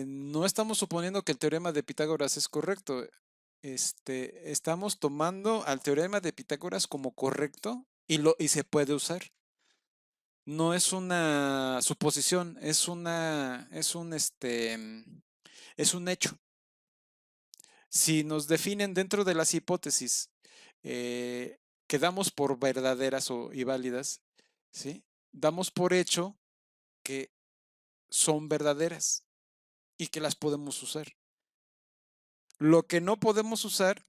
No estamos suponiendo que el teorema de Pitágoras es correcto. Estamos tomando al teorema de Pitágoras como correcto y se puede usar. No es una suposición, es un hecho. Si nos definen dentro de las hipótesis que damos por verdaderas y válidas, ¿sí? Damos por hecho que son verdaderas y que las podemos usar. Lo que no podemos usar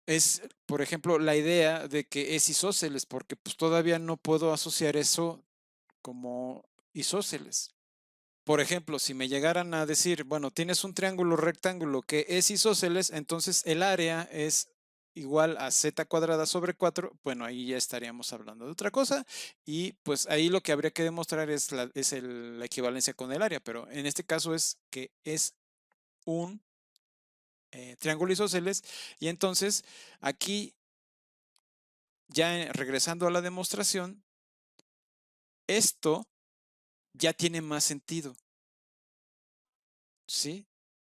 es, por ejemplo, la idea de que es isósceles, porque pues todavía no puedo asociar eso como isósceles. Por ejemplo, si me llegaran a decir, bueno, tienes un triángulo rectángulo que es isósceles, entonces el área es igual a z cuadrada sobre 4, bueno, ahí ya estaríamos hablando de otra cosa. Y pues ahí lo que habría que demostrar es la equivalencia con el área, pero en este caso es que es un triángulo isósceles. Y entonces aquí, ya regresando a la demostración, esto ya tiene más sentido, ¿sí?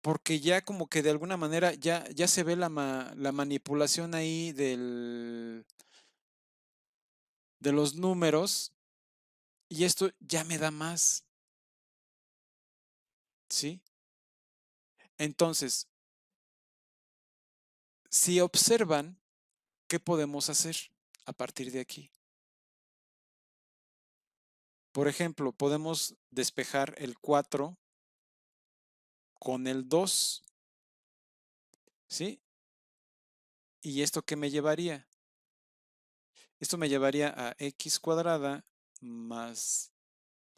Porque ya como que de alguna manera ya se ve la manipulación ahí de los números, y esto ya me da más, ¿sí? Entonces, si observan, ¿qué podemos hacer a partir de aquí? Por ejemplo, podemos despejar el 4 con el 2, ¿sí? ¿Y esto qué me llevaría? Esto me llevaría a x cuadrada más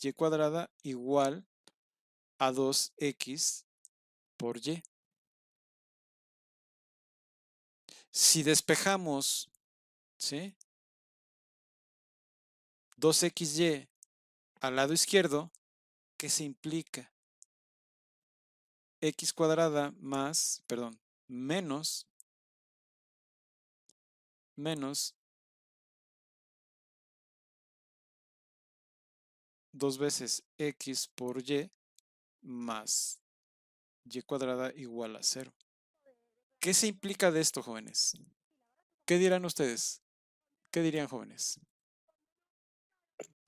y cuadrada igual a 2x por y. Si despejamos, ¿sí?, 2xy al lado izquierdo, ¿qué se implica? X cuadrada más, perdón, menos 2 veces x por y más y cuadrada igual a 0. ¿Qué se implica de esto, jóvenes? ¿Qué dirán ustedes? ¿Qué dirían, jóvenes?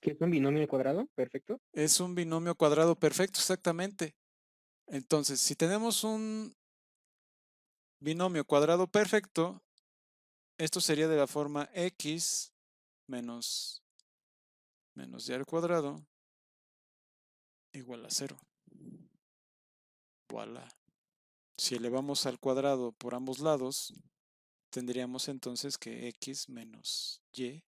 ¿Qué es un binomio cuadrado? Perfecto. Es un binomio cuadrado perfecto, exactamente. Entonces, si tenemos un binomio cuadrado perfecto, esto sería de la forma x menos y al cuadrado igual a 0. Voilà. Si elevamos al cuadrado por ambos lados, tendríamos entonces que x menos y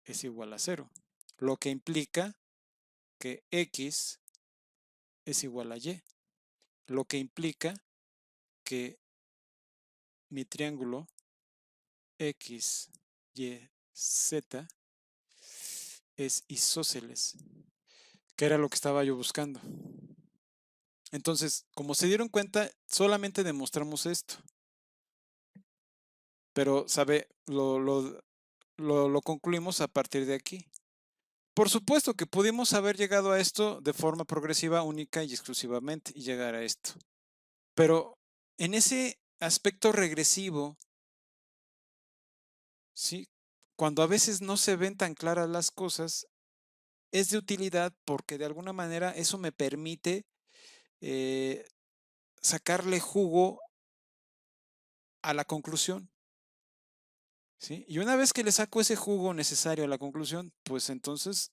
es igual a 0, lo que implica que x es igual a y, lo que implica que mi triángulo x, y, z es isósceles, que era lo que estaba yo buscando. Entonces, como se dieron cuenta, solamente demostramos esto. Pero, ¿sabe? Lo concluimos a partir de aquí. Por supuesto que pudimos haber llegado a esto de forma progresiva, única y exclusivamente, y llegar a esto. Pero en ese aspecto regresivo, ¿sí?, cuando a veces no se ven tan claras las cosas, es de utilidad porque de alguna manera eso me permite sacarle jugo a la conclusión, ¿sí? Y una vez que le saco ese jugo necesario a la conclusión, pues entonces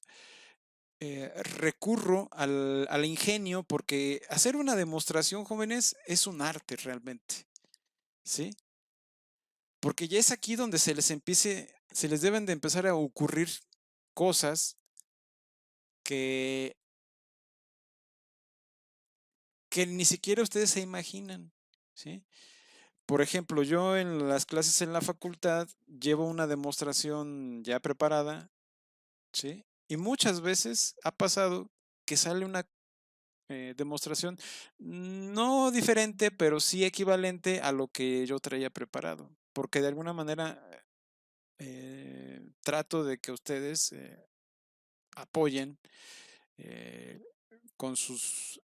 recurro al ingenio, porque hacer una demostración, jóvenes, es un arte realmente, ¿sí? Porque ya es aquí donde se les deben de empezar a ocurrir cosas que ni siquiera ustedes se imaginan, ¿sí? Por ejemplo, yo en las clases en la facultad llevo una demostración ya preparada, ¿sí? Y muchas veces ha pasado que sale una demostración no diferente, pero sí equivalente a lo que yo traía preparado, porque de alguna manera trato de que ustedes apoyen con sus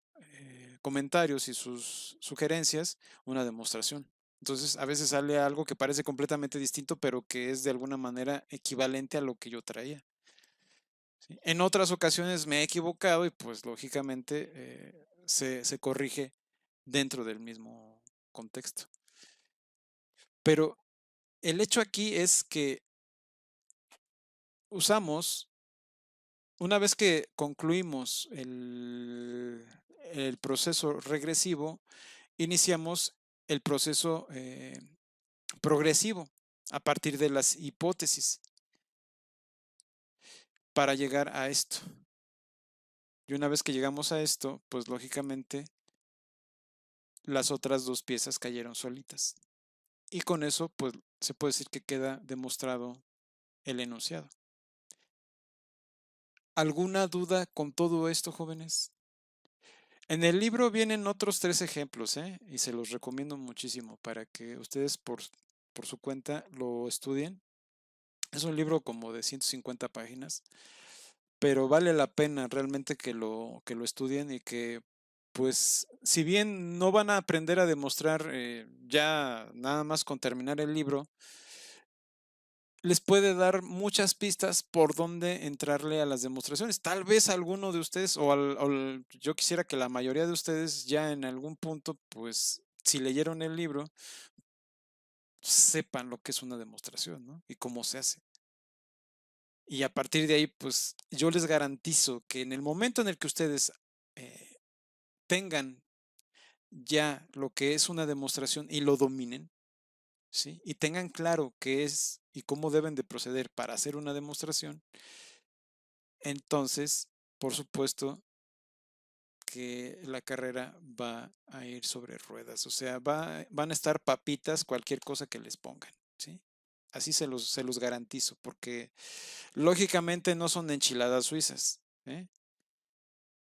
comentarios y sus sugerencias una demostración. Entonces, a veces sale algo que parece completamente distinto, pero que es de alguna manera equivalente a lo que yo traía, ¿sí? En otras ocasiones me he equivocado y pues lógicamente se corrige dentro del mismo contexto. Pero el hecho aquí es que usamos, una vez que concluimos el proceso regresivo, iniciamos el proceso progresivo a partir de las hipótesis para llegar a esto. Y una vez que llegamos a esto, pues lógicamente las otras dos piezas cayeron solitas. y con eso pues se puede decir que queda demostrado el enunciado. ¿Alguna duda con todo esto, jóvenes? En el libro vienen otros 3 ejemplos, y se los recomiendo muchísimo para que ustedes por su cuenta lo estudien. Es un libro como de 150 páginas, pero vale la pena realmente que lo estudien y que, pues, si bien no van a aprender a demostrar ya nada más con terminar el libro, les puede dar muchas pistas por dónde entrarle a las demostraciones. Tal vez alguno de ustedes, yo quisiera que la mayoría de ustedes ya en algún punto, pues, si leyeron el libro, sepan lo que es una demostración, ¿no? Y cómo se hace. Y a partir de ahí, pues, yo les garantizo que en el momento en el que ustedes tengan ya lo que es una demostración y lo dominen, ¿sí? Y tengan claro qué es y cómo deben de proceder para hacer una demostración, entonces, por supuesto que la carrera va a ir sobre ruedas, o sea, van a estar papitas cualquier cosa que les pongan, ¿sí? Así se los garantizo, porque lógicamente no son enchiladas suizas,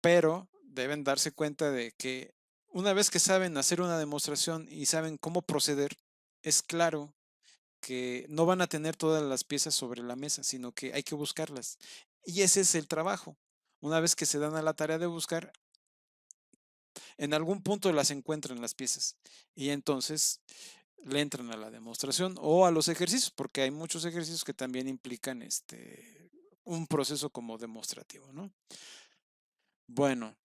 pero deben darse cuenta de que una vez que saben hacer una demostración y saben cómo proceder, es claro que no van a tener todas las piezas sobre la mesa, sino que hay que buscarlas. Y ese es el trabajo. Una vez que se dan a la tarea de buscar, en algún punto las encuentran las piezas y entonces le entran a la demostración o a los ejercicios, porque hay muchos ejercicios que también implican un proceso como demostrativo, ¿no? Bueno,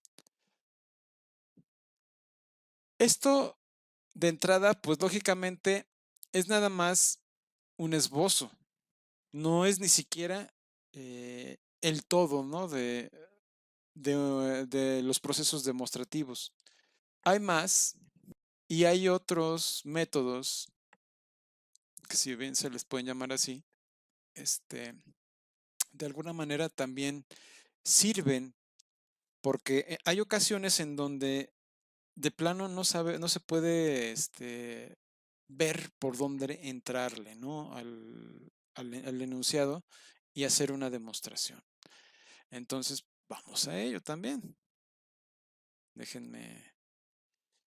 esto de entrada, pues lógicamente es nada más un esbozo, no es ni siquiera el todo, ¿no? De los procesos demostrativos. Hay más y hay otros métodos que si bien se les pueden llamar así, de alguna manera también sirven porque hay ocasiones en donde de plano no se puede ver por dónde entrarle, ¿no? Al enunciado y hacer una demostración. Entonces, vamos a ello también. Déjenme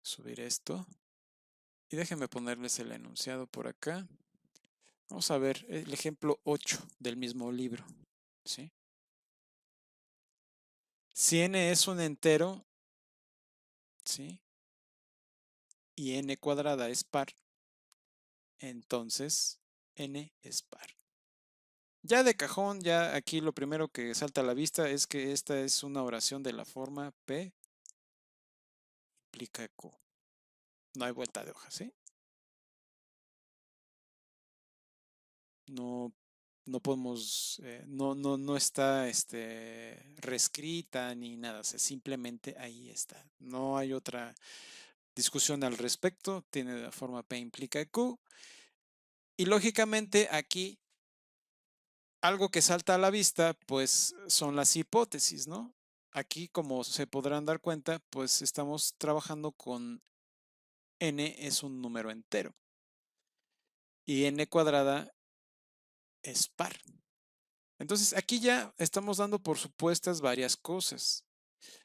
subir esto y déjenme ponerles el enunciado por acá. Vamos a ver el ejemplo 8 del mismo libro, ¿sí? Si n es un entero, ¿sí? Y n cuadrada es par, entonces n es par. Ya de cajón, ya aquí lo primero que salta a la vista es que esta es una oración de la forma P implica Q. No hay vuelta de hoja, ¿sí? No, no podemos, no está reescrita ni nada, simplemente ahí está. No hay otra discusión al respecto, tiene la forma P implica Q. Y lógicamente aquí algo que salta a la vista, pues son las hipótesis, ¿no? Aquí, como se podrán dar cuenta, pues estamos trabajando con n es un número entero y n cuadrada es par. Entonces, aquí ya estamos dando por supuestas varias cosas.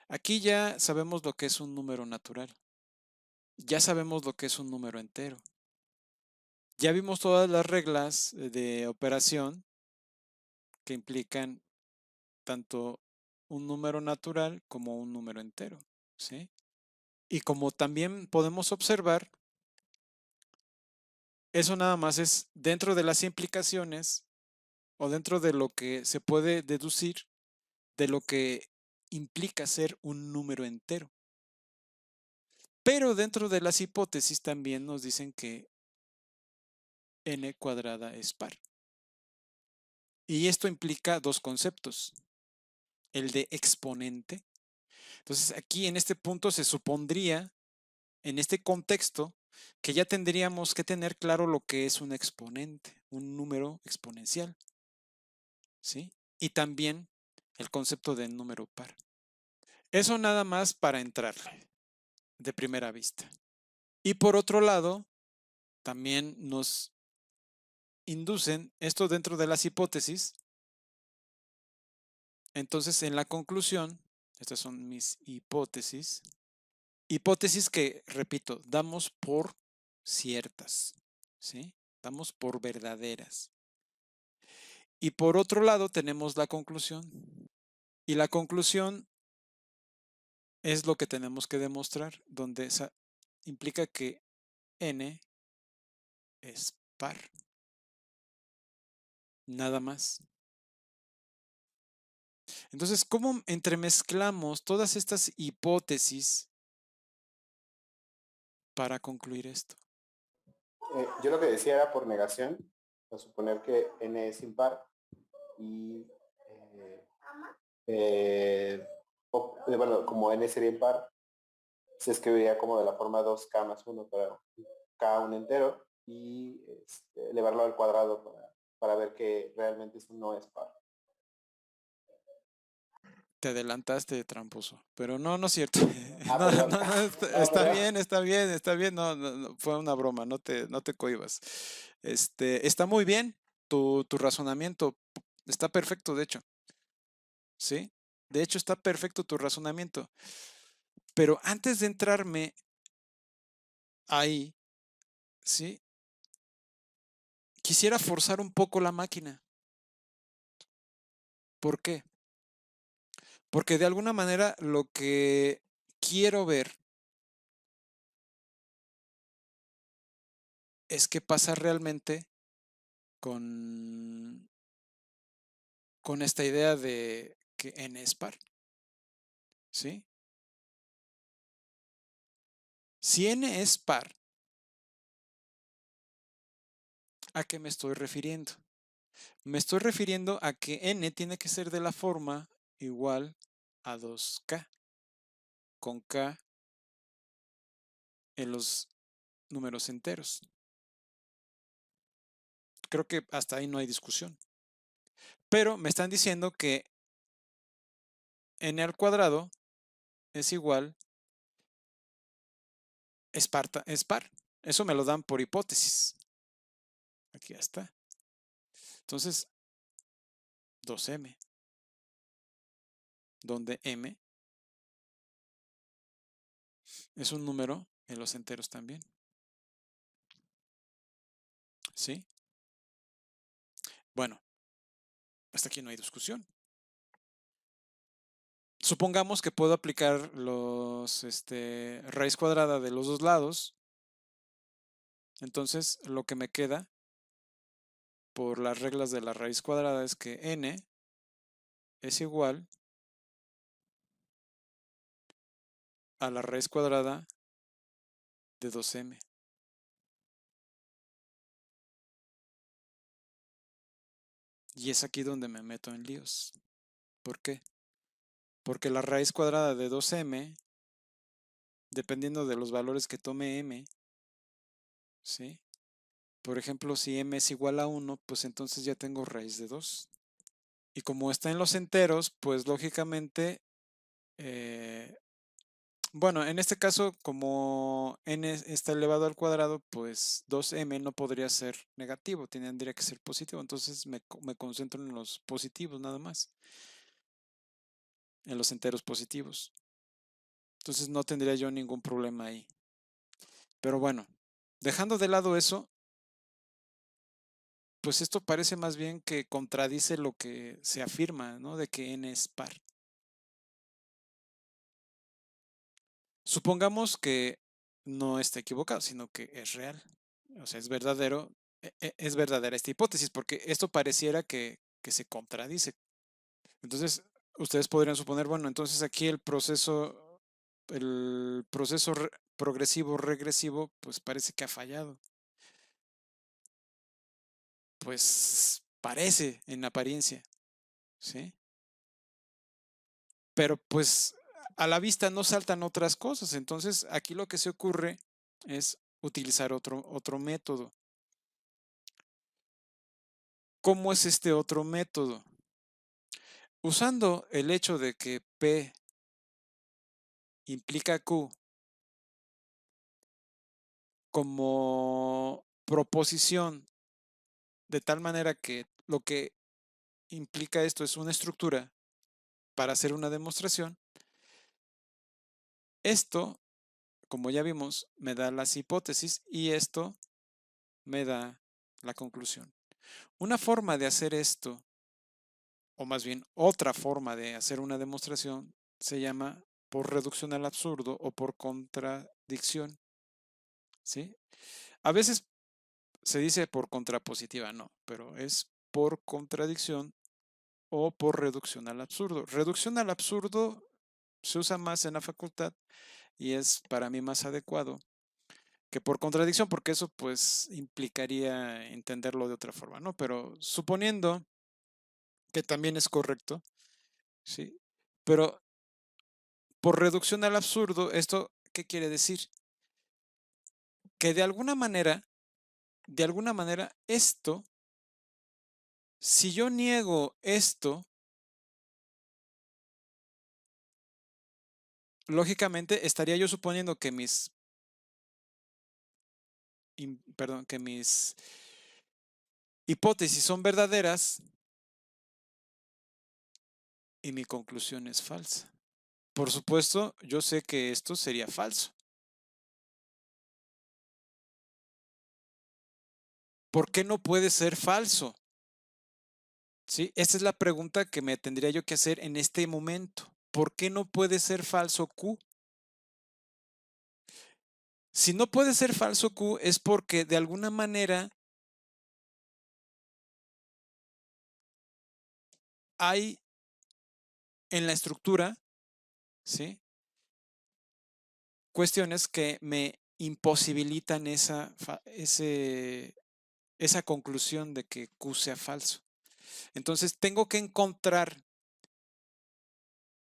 Aquí ya sabemos lo que es un número natural. Ya sabemos lo que es un número entero. Ya vimos todas las reglas de operación que implican tanto un número natural como un número entero, ¿sí? Y como también podemos observar, eso nada más es dentro de las implicaciones o dentro de lo que se puede deducir de lo que implica ser un número entero. Pero dentro de las hipótesis también nos dicen que n cuadrada es par. Y esto implica dos conceptos. El de exponente. Entonces aquí en este punto se supondría, en este contexto, que ya tendríamos que tener claro lo que es un exponente, un número exponencial, ¿sí? Y también el concepto de número par. Eso nada más para entrarle de primera vista. Y por otro lado, también nos inducen esto dentro de las hipótesis. Entonces, en la conclusión, estas son mis hipótesis. Hipótesis que, repito, damos por ciertas, ¿sí? Damos por verdaderas. Y por otro lado tenemos la conclusión. Y la conclusión es lo que tenemos que demostrar, donde implica que n es par. Nada más. Entonces, ¿cómo entremezclamos todas estas hipótesis para concluir esto? Yo lo que decía era por negación, a suponer que n es impar y bueno, como n sería impar, se escribiría como de la forma 2k más 1 para k un entero y elevarlo al cuadrado para ver que realmente eso no es par. Te adelantaste, tramposo. Pero no, no es cierto. Ah, No, perdón. no, está Perdón. bien, está bien, está bien. No, fue una broma, no te cohibas. Está muy bien tu razonamiento. Está perfecto, de hecho. ¿Sí? De hecho, está perfecto tu razonamiento. Pero antes de entrarme ahí, ¿sí? Quisiera forzar un poco la máquina. ¿Por qué? Porque de alguna manera lo que quiero ver es qué pasa realmente con esta idea de que n es par. ¿Sí? Si n es par, ¿a qué me estoy refiriendo? Me estoy refiriendo a que n tiene que ser de la forma igual a 2k, con k en los números enteros. Creo que hasta ahí no hay discusión. Pero me están diciendo que n al cuadrado es igual, es par. Eso me lo dan por hipótesis. Aquí ya está. Entonces, 2m, donde m es un número en los enteros también. ¿Sí? Bueno, hasta aquí no hay discusión. Supongamos que puedo aplicar los raíz cuadrada de los dos lados. Entonces, lo que me queda por las reglas de la raíz cuadrada es que n es igual a la raíz cuadrada de 2m. Y es aquí donde me meto en líos. ¿Por qué? Porque la raíz cuadrada de 2m, dependiendo de los valores que tome m, ¿sí? Por ejemplo, si m es igual a 1, pues entonces ya tengo raíz de 2. Y como está en los enteros, pues lógicamente, bueno, en este caso, como n está elevado al cuadrado, pues 2m no podría ser negativo, tendría que ser positivo. Entonces me concentro en los positivos nada más, en los enteros positivos. Entonces no tendría yo ningún problema ahí. Pero bueno, dejando de lado eso, pues esto parece más bien que contradice lo que se afirma, ¿no? De que n es par. Supongamos que no está equivocado, sino que es real. O sea, es verdadero, es verdadera esta hipótesis, porque esto pareciera que se contradice. Entonces, ustedes podrían suponer, bueno, entonces aquí el proceso progresivo regresivo, pues parece que ha fallado. Pues parece en apariencia, ¿sí? Pero pues a la vista no saltan otras cosas. Entonces aquí lo que se ocurre es utilizar otro método. ¿Cómo es este otro método? Usando el hecho de que P implica Q como proposición de tal manera que lo que implica esto es una estructura para hacer una demostración, esto, como ya vimos, me da las hipótesis y esto me da la conclusión. Una forma de hacer esto, o más bien otra forma de hacer una demostración, se llama por reducción al absurdo o por contradicción. ¿Sí? A veces se dice por contrapositiva, no, pero es por contradicción o por reducción al absurdo. Reducción al absurdo se usa más en la facultad y es para mí más adecuado que por contradicción, porque eso pues implicaría entenderlo de otra forma, ¿no? Pero suponiendo que también es correcto, ¿sí? Pero por reducción al absurdo, ¿esto qué quiere decir? Que de alguna manera, esto, si yo niego esto, lógicamente estaría yo suponiendo que que mis hipótesis son verdaderas y mi conclusión es falsa. Por supuesto, yo sé que esto sería falso. ¿Por qué no puede ser falso? ¿Sí? Esta es la pregunta que me tendría yo que hacer en este momento. ¿Por qué no puede ser falso Q? Si no puede ser falso Q es porque de alguna manera hay en la estructura, ¿sí?, cuestiones que me imposibilitan esa conclusión de que Q sea falso. Entonces tengo que encontrar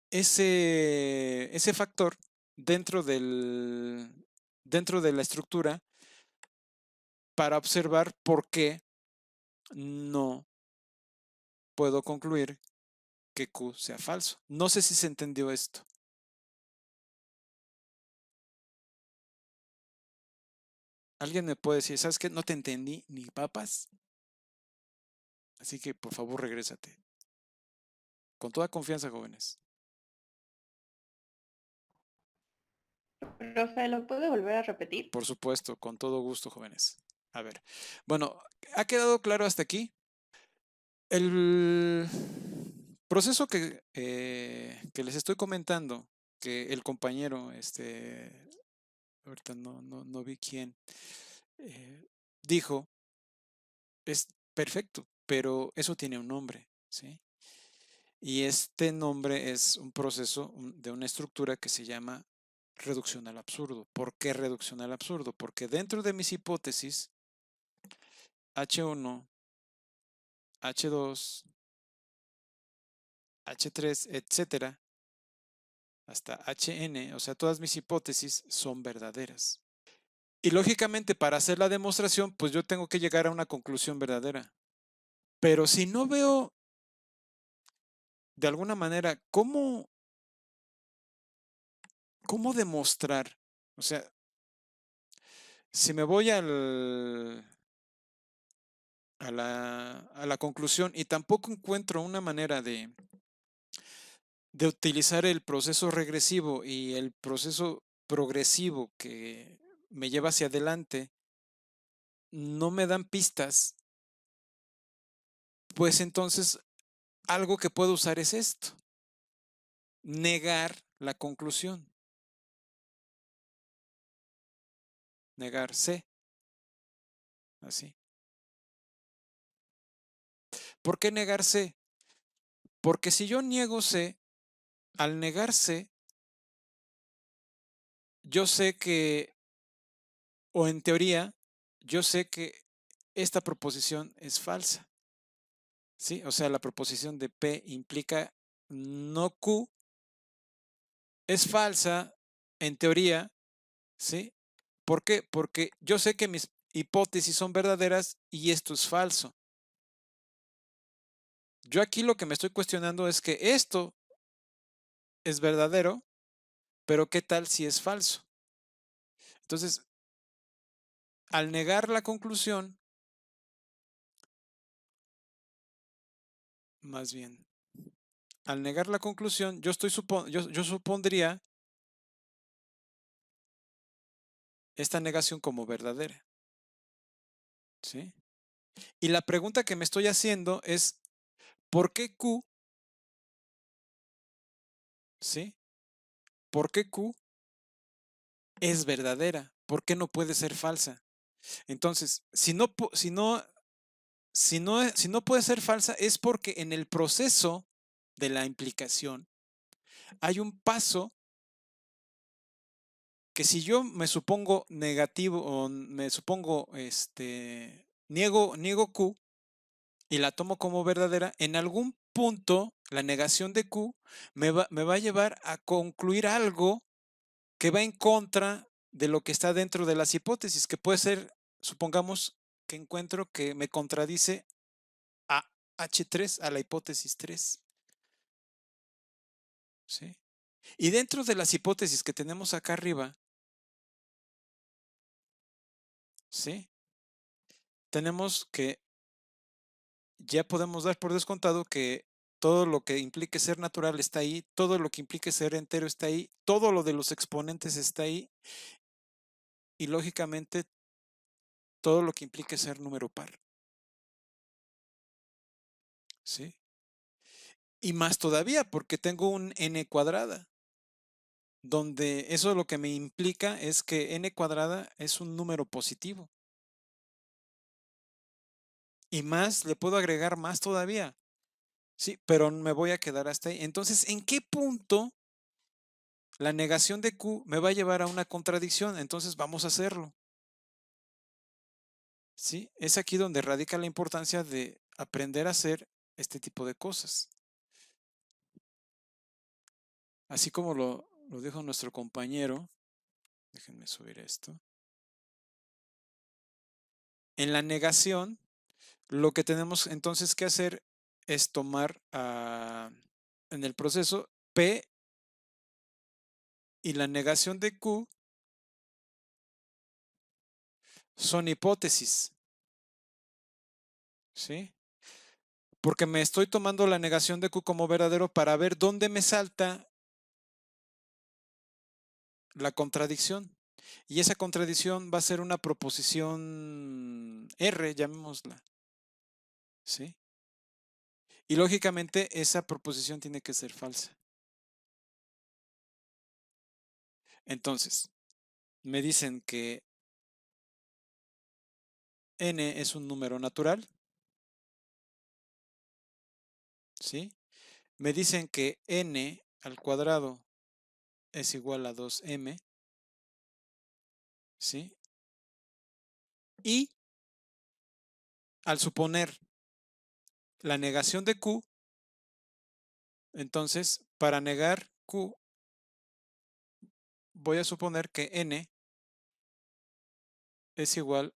ese factor dentro de la estructura para observar por qué no puedo concluir que Q sea falso. No sé si se entendió esto. ¿Alguien me puede decir, sabes qué? No te entendí ni papas. Así que por favor regrésate. Con toda confianza, jóvenes. Profe, ¿lo puede volver a repetir? Por supuesto, con todo gusto, jóvenes. A ver. Bueno, ¿ha quedado claro hasta aquí? El proceso que les estoy comentando, que el compañero, ahorita no vi quién, dijo, es perfecto, pero eso tiene un nombre, ¿sí? Y este nombre es un proceso de una estructura que se llama reducción al absurdo. ¿Por qué reducción al absurdo? Porque dentro de mis hipótesis, H1, H2, H3, etcétera, hasta Hn, o sea, todas mis hipótesis son verdaderas. Y lógicamente, para hacer la demostración, pues yo tengo que llegar a una conclusión verdadera. Pero si no veo de alguna manera cómo demostrar, o sea, si me voy a la conclusión y tampoco encuentro una manera de utilizar el proceso regresivo y el proceso progresivo que me lleva hacia adelante, no me dan pistas, pues entonces algo que puedo usar es esto, negar la conclusión, negar C, así. ¿Por qué negar C? Porque si yo niego C, al negar C, yo sé que, o en teoría, yo sé que esta proposición es falsa. ¿Sí? O sea, la proposición de P implica no Q, es falsa en teoría, ¿sí? ¿Por qué? Porque yo sé que mis hipótesis son verdaderas y esto es falso. Yo aquí lo que me estoy cuestionando es que esto es verdadero, pero ¿qué tal si es falso? Entonces, al negar la conclusión, más bien, al negar la conclusión, yo supondría esta negación como verdadera. ¿Sí? Y la pregunta que me estoy haciendo es, ¿por qué Q? ¿Sí? ¿Por qué Q es verdadera? ¿Por qué no puede ser falsa? Entonces, si no puede ser falsa, es porque en el proceso de la implicación hay un paso que si yo me supongo negativo o me supongo, niego Q y la tomo como verdadera, en algún punto la negación de Q me va a llevar a concluir algo que va en contra de lo que está dentro de las hipótesis, que puede ser, supongamos que encuentro que me contradice a H3, a la hipótesis 3. ¿Sí? Y dentro de las hipótesis que tenemos acá arriba, ¿sí? Tenemos que ya podemos dar por descontado que todo lo que implique ser natural está ahí, todo lo que implique ser entero está ahí, todo lo de los exponentes está ahí, y lógicamente todo lo que implique ser número par. ¿Sí? Y más todavía porque tengo un n cuadrada, donde eso lo que me implica es que n cuadrada es un número positivo. Y más, le puedo agregar más todavía. Sí, pero me voy a quedar hasta ahí. Entonces, ¿en qué punto la negación de Q me va a llevar a una contradicción? Entonces, vamos a hacerlo. ¿Sí? Es aquí donde radica la importancia de aprender a hacer este tipo de cosas. Así como lo dijo nuestro compañero. Déjenme subir esto. En la negación, lo que tenemos entonces que hacer es tomar en el proceso P y la negación de Q son hipótesis. ¿Sí? Porque me estoy tomando la negación de Q como verdadero para ver dónde me salta la contradicción. Y esa contradicción va a ser una proposición R, llamémosla. ¿Sí? Y lógicamente esa proposición tiene que ser falsa. Entonces, me dicen que n es un número natural. ¿Sí? Me dicen que n al cuadrado es igual a 2m. ¿Sí? Y al suponer la negación de Q, entonces para negar Q voy a suponer que n es igual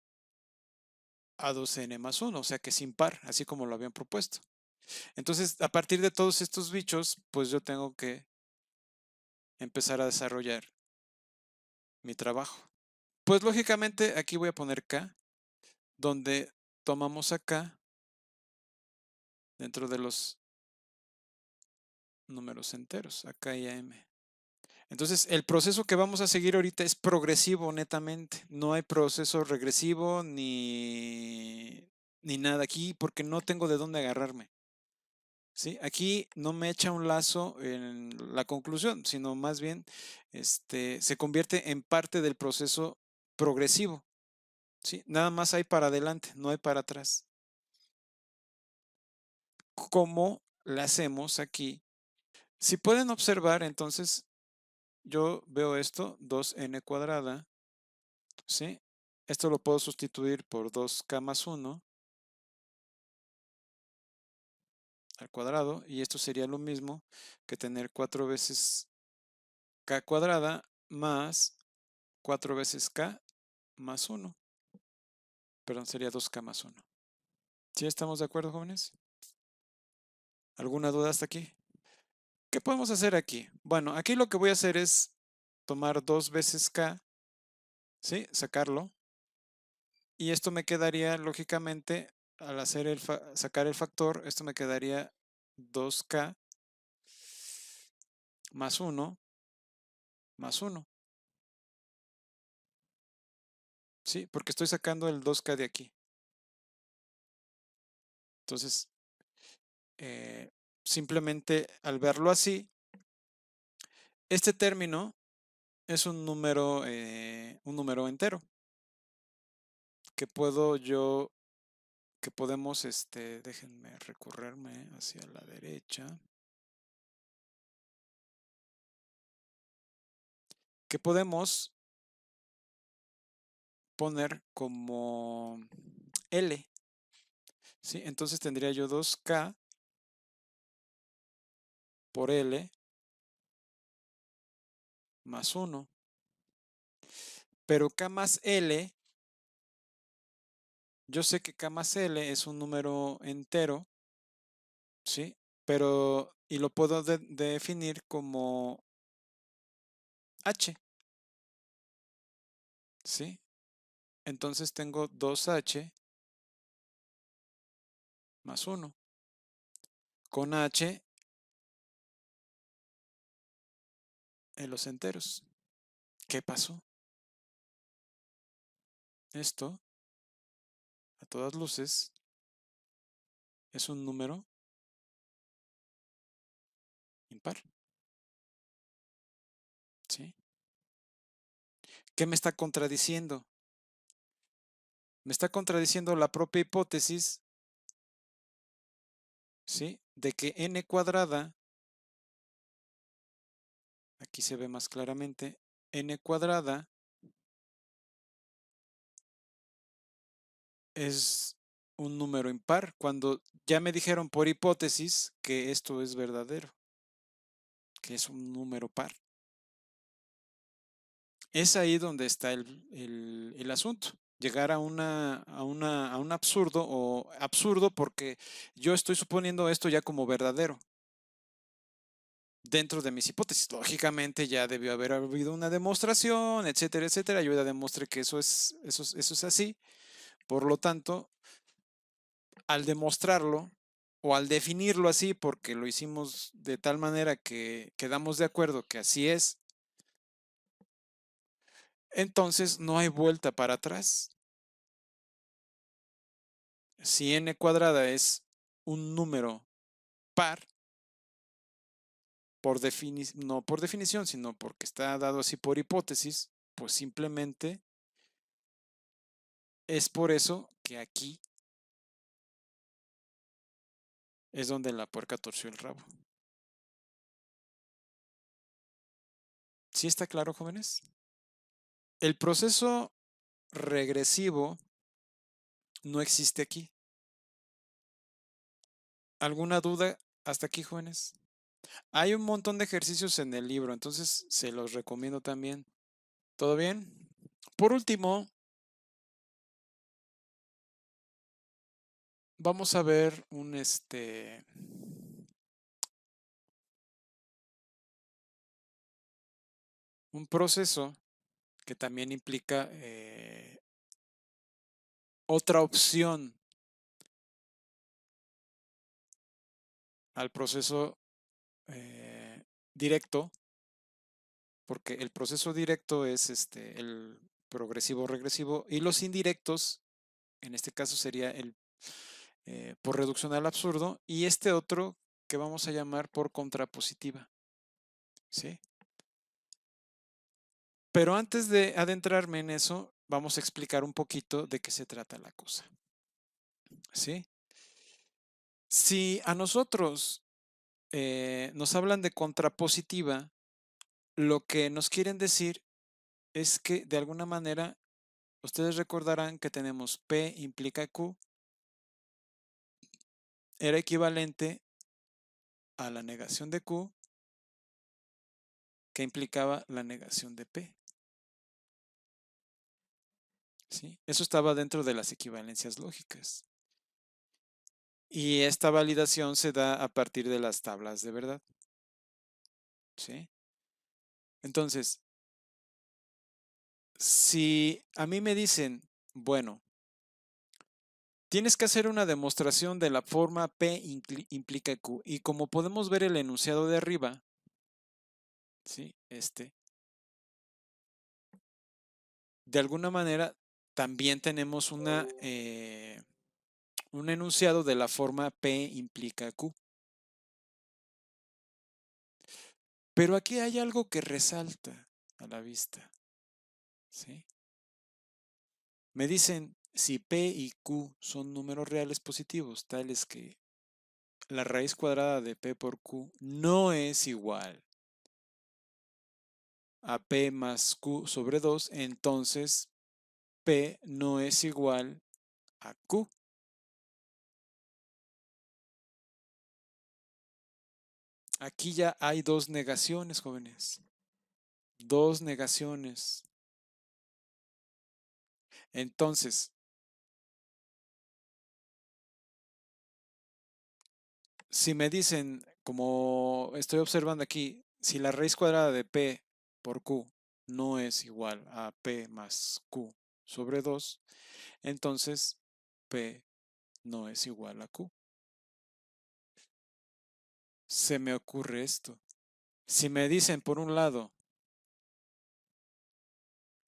a 2n más 1, o sea que es impar, así como lo habían propuesto. Entonces, a partir de todos estos bichos, pues yo tengo que empezar a desarrollar mi trabajo. Pues lógicamente aquí voy a poner k, donde tomamos acá, dentro de los números enteros, acá y m. Entonces, el proceso que vamos a seguir ahorita es progresivo netamente. No hay proceso regresivo ni nada aquí porque no tengo de dónde agarrarme. ¿Sí? Aquí no me echa un lazo en la conclusión, sino más bien se convierte en parte del proceso progresivo. ¿Sí? Nada más hay para adelante, no hay para atrás. ¿Cómo la hacemos aquí? Si pueden observar, entonces yo veo esto, 2n cuadrada, ¿sí? Esto lo puedo sustituir por 2k más 1 al cuadrado, y esto sería lo mismo que tener 4 veces k cuadrada más 4 veces k más 1. Perdón, sería 2k más 1. ¿Sí estamos de acuerdo, jóvenes? ¿Alguna duda hasta aquí? ¿Qué podemos hacer aquí? Bueno, aquí lo que voy a hacer es tomar 2 veces k, ¿sí? Sacarlo. Y esto me quedaría, lógicamente, al hacer sacar el factor, esto me quedaría 2k más 1 más 1. Sí, porque estoy sacando el 2k de aquí. Entonces, simplemente al verlo así, este término es un número entero que podemos, déjenme recorrerme hacia la derecha, que podemos poner como L, ¿sí? Entonces tendría yo 2k por L más 1. Pero k más L, yo sé que k más L es un número entero, ¿sí? Pero, y lo puedo definir como h, ¿sí? Entonces tengo 2h más 1. Con h en los enteros. ¿Qué pasó? Esto, a todas luces, es un número impar. ¿Sí? ¿Qué me está contradiciendo? Me está contradiciendo la propia hipótesis, ¿sí? De que n cuadrada, aquí se ve más claramente, n cuadrada es un número impar, cuando ya me dijeron por hipótesis que esto es verdadero, que es un número par. Es ahí donde está el asunto. Llegar a un absurdo, o absurdo porque yo estoy suponiendo esto ya como verdadero dentro de mis hipótesis. Lógicamente ya debió haber habido una demostración, etcétera, etcétera. Yo ya demostré que eso es así. Por lo tanto, al demostrarlo o al definirlo así, porque lo hicimos de tal manera que quedamos de acuerdo que así es, entonces no hay vuelta para atrás. Si n cuadrada es un número par, no por definición, sino porque está dado así por hipótesis, pues simplemente es por eso que aquí es donde la puerca torció el rabo. ¿Sí está claro, jóvenes? El proceso regresivo no existe aquí. ¿Alguna duda hasta aquí, jóvenes? Hay un montón de ejercicios en el libro, entonces se los recomiendo también. ¿Todo bien? Por último, vamos a ver un proceso que también implica otra opción al proceso directo, porque el proceso directo es el progresivo regresivo, y los indirectos, en este caso sería el por reducción al absurdo, y este otro que vamos a llamar por contrapositiva. ¿Sí? Pero antes de adentrarme en eso, vamos a explicar un poquito de qué se trata la cosa. ¿Sí? Si a nosotros nos hablan de contrapositiva, lo que nos quieren decir es que de alguna manera ustedes recordarán que tenemos P implica Q, era equivalente a la negación de Q que implicaba la negación de P. ¿Sí? Eso estaba dentro de las equivalencias lógicas. Y esta validación se da a partir de las tablas de verdad. ¿Sí? Entonces, si a mí me dicen, bueno, Tienes que hacer una demostración de la forma P implica Q. Y como podemos ver el enunciado de arriba, ¿sí? De alguna manera también tenemos un enunciado de la forma P implica Q. Pero aquí hay algo que resalta a la vista, ¿sí? Me dicen, si P y Q son números reales positivos, tales que la raíz cuadrada de P por Q no es igual a P más Q sobre 2, entonces P no es igual a Q. Aquí ya hay dos negaciones, jóvenes. Dos negaciones. Entonces, si me dicen, como estoy observando aquí, si la raíz cuadrada de P por Q no es igual a P más Q sobre 2, entonces P no es igual a Q. Se me ocurre esto. Si me dicen por un lado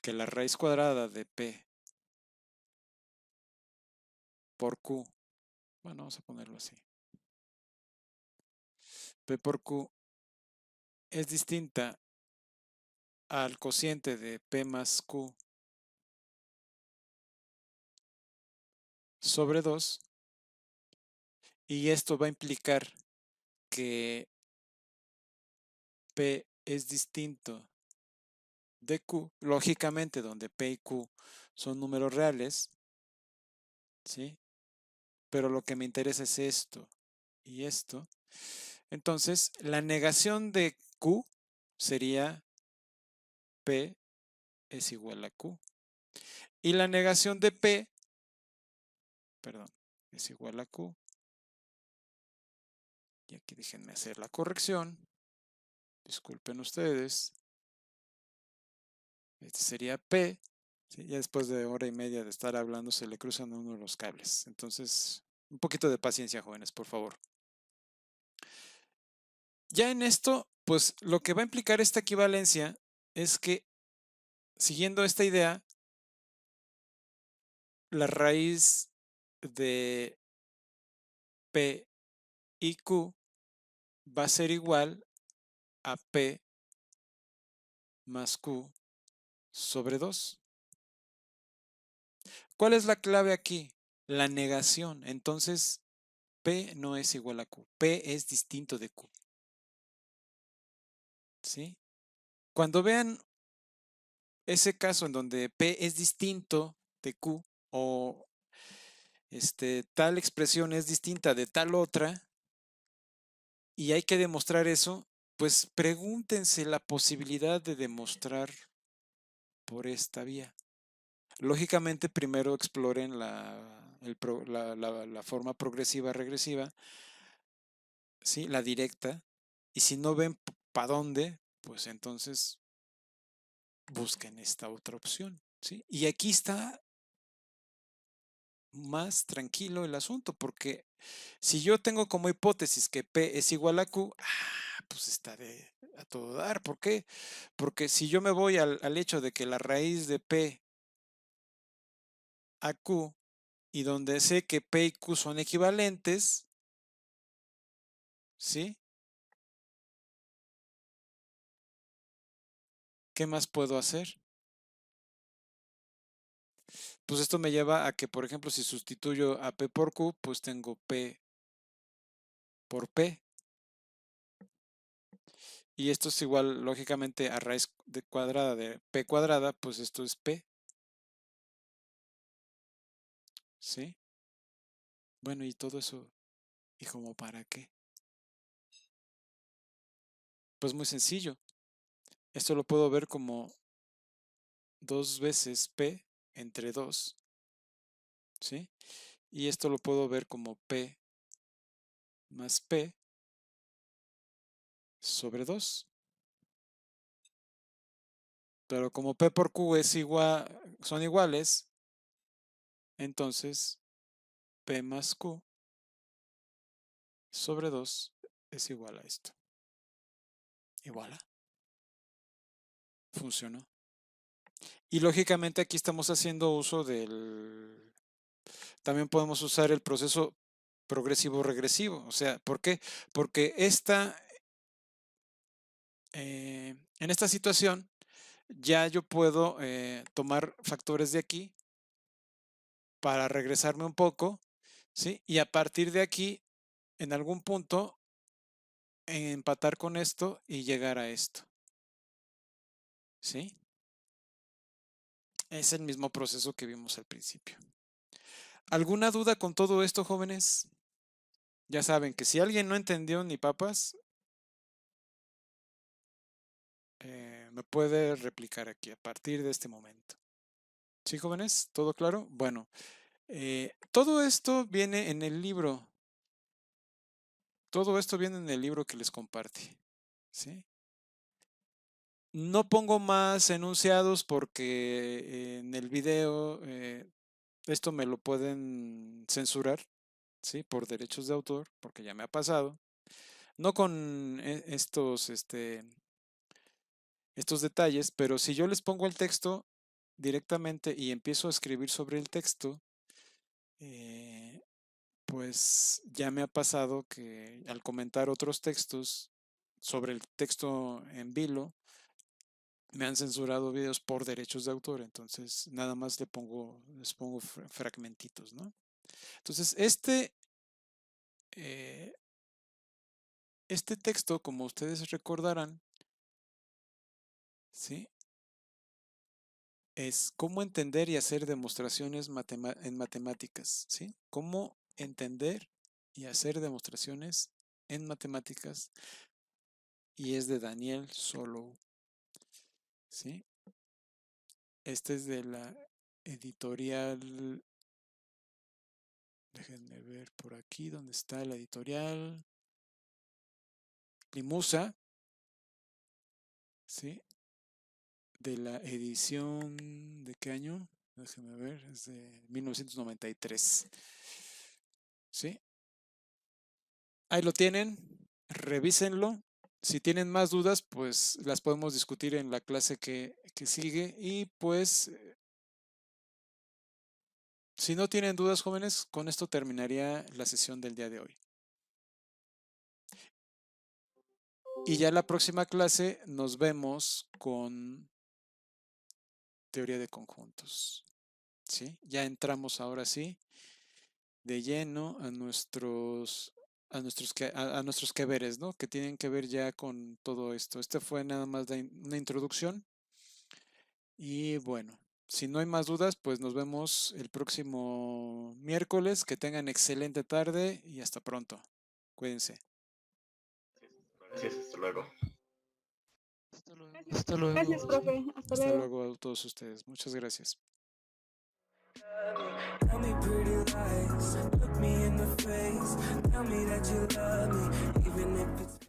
que la raíz cuadrada de P por Q, bueno, vamos a ponerlo así, P por Q es distinta al cociente de P más Q sobre 2, y esto va a implicar que P es distinto de Q, lógicamente donde P y Q son números reales, ¿sí? Pero lo que me interesa es esto y esto. Entonces, la negación de Q sería P es igual a Q. Y la negación de P, perdón, es igual a Q. Y aquí déjenme hacer la corrección. Disculpen ustedes. Este sería P. ¿Sí? Ya después de hora y media de estar hablando se le cruzan a uno los cables. Entonces, un poquito de paciencia, jóvenes, por favor. Ya en esto, pues lo que va a implicar esta equivalencia es que, siguiendo esta idea, la raíz de P y Q va a ser igual a P más Q sobre 2. ¿Cuál es la clave aquí? La negación. Entonces, P no es igual a Q. P es distinto de Q. ¿Sí? Cuando vean ese caso en donde P es distinto de Q o tal expresión es distinta de tal otra y hay que demostrar eso, pues pregúntense la posibilidad de demostrar por esta vía. Lógicamente, primero exploren la forma progresiva regresiva, ¿sí? La directa, y si no ven para dónde, pues entonces busquen esta otra opción, ¿sí? Y aquí está más tranquilo el asunto, porque si yo tengo como hipótesis que P es igual a Q, pues está a todo dar. ¿Por qué? Porque si yo me voy al hecho de que la raíz de P a Q, y donde sé que P y Q son equivalentes, ¿sí? ¿Qué más puedo hacer? Pues esto me lleva a que, por ejemplo, si sustituyo a P por Q, pues tengo P por P. Y esto es igual, lógicamente, a raíz cuadrada de P cuadrada, pues esto es P. ¿Sí? Bueno, y todo eso, ¿y como para qué? Pues muy sencillo. Esto lo puedo ver como 2 veces P entre 2, ¿sí? Y esto lo puedo ver como P más P sobre 2. Pero como P por Q es igual, son iguales, entonces P más Q sobre 2 es igual a esto. Y voilà. Funcionó. Y lógicamente aquí estamos haciendo uso del... También podemos usar el proceso progresivo-regresivo. O sea, ¿por qué? Porque en esta situación ya yo puedo tomar factores de aquí para regresarme un poco, ¿sí? Y a partir de aquí, en algún punto, empatar con esto y llegar a esto, ¿sí? Es el mismo proceso que vimos al principio. ¿Alguna duda con todo esto, jóvenes? Ya saben que si alguien no entendió ni papas, me puede replicar aquí a partir de este momento. ¿Sí, jóvenes? ¿Todo claro? Bueno, todo esto viene en el libro. Todo esto viene en el libro que les compartí, ¿sí? No pongo más enunciados porque en el video esto me lo pueden censurar, ¿sí? Por derechos de autor, porque ya me ha pasado. No con estos detalles, pero si yo les pongo el texto directamente y empiezo a escribir sobre el texto, pues ya me ha pasado que al comentar otros textos sobre el texto en vilo, me han censurado videos por derechos de autor, entonces nada más les pongo fragmentitos, ¿no? Entonces, este texto, como ustedes recordarán, ¿sí? Es cómo entender y hacer demostraciones en matemáticas, ¿sí? Cómo entender y hacer demostraciones en matemáticas, y es de Daniel Solow, ¿sí? Este es de la editorial, déjenme ver por aquí, ¿dónde está la editorial? Limusa, ¿sí? De la edición, ¿de qué año? Déjenme ver, es de 1993, ¿sí? Ahí lo tienen, revísenlo. Si tienen más dudas, pues las podemos discutir en la clase que sigue. Y pues, si no tienen dudas, jóvenes, con esto terminaría la sesión del día de hoy. Y ya la próxima clase nos vemos con teoría de conjuntos, ¿sí? Ya entramos ahora sí de lleno a nuestros que veres, ¿no? Que tienen que ver ya con todo esto. Este fue nada más una introducción. Y bueno, si no hay más dudas, pues nos vemos el próximo miércoles. Que tengan excelente tarde y hasta pronto. Cuídense. Gracias, hasta luego. Hasta luego. Hasta luego. Gracias, profe. Hasta Hasta luego. luego a todos ustedes. Muchas gracias. Tell me pretty lies, look me in the face, tell me that you love me, even if it's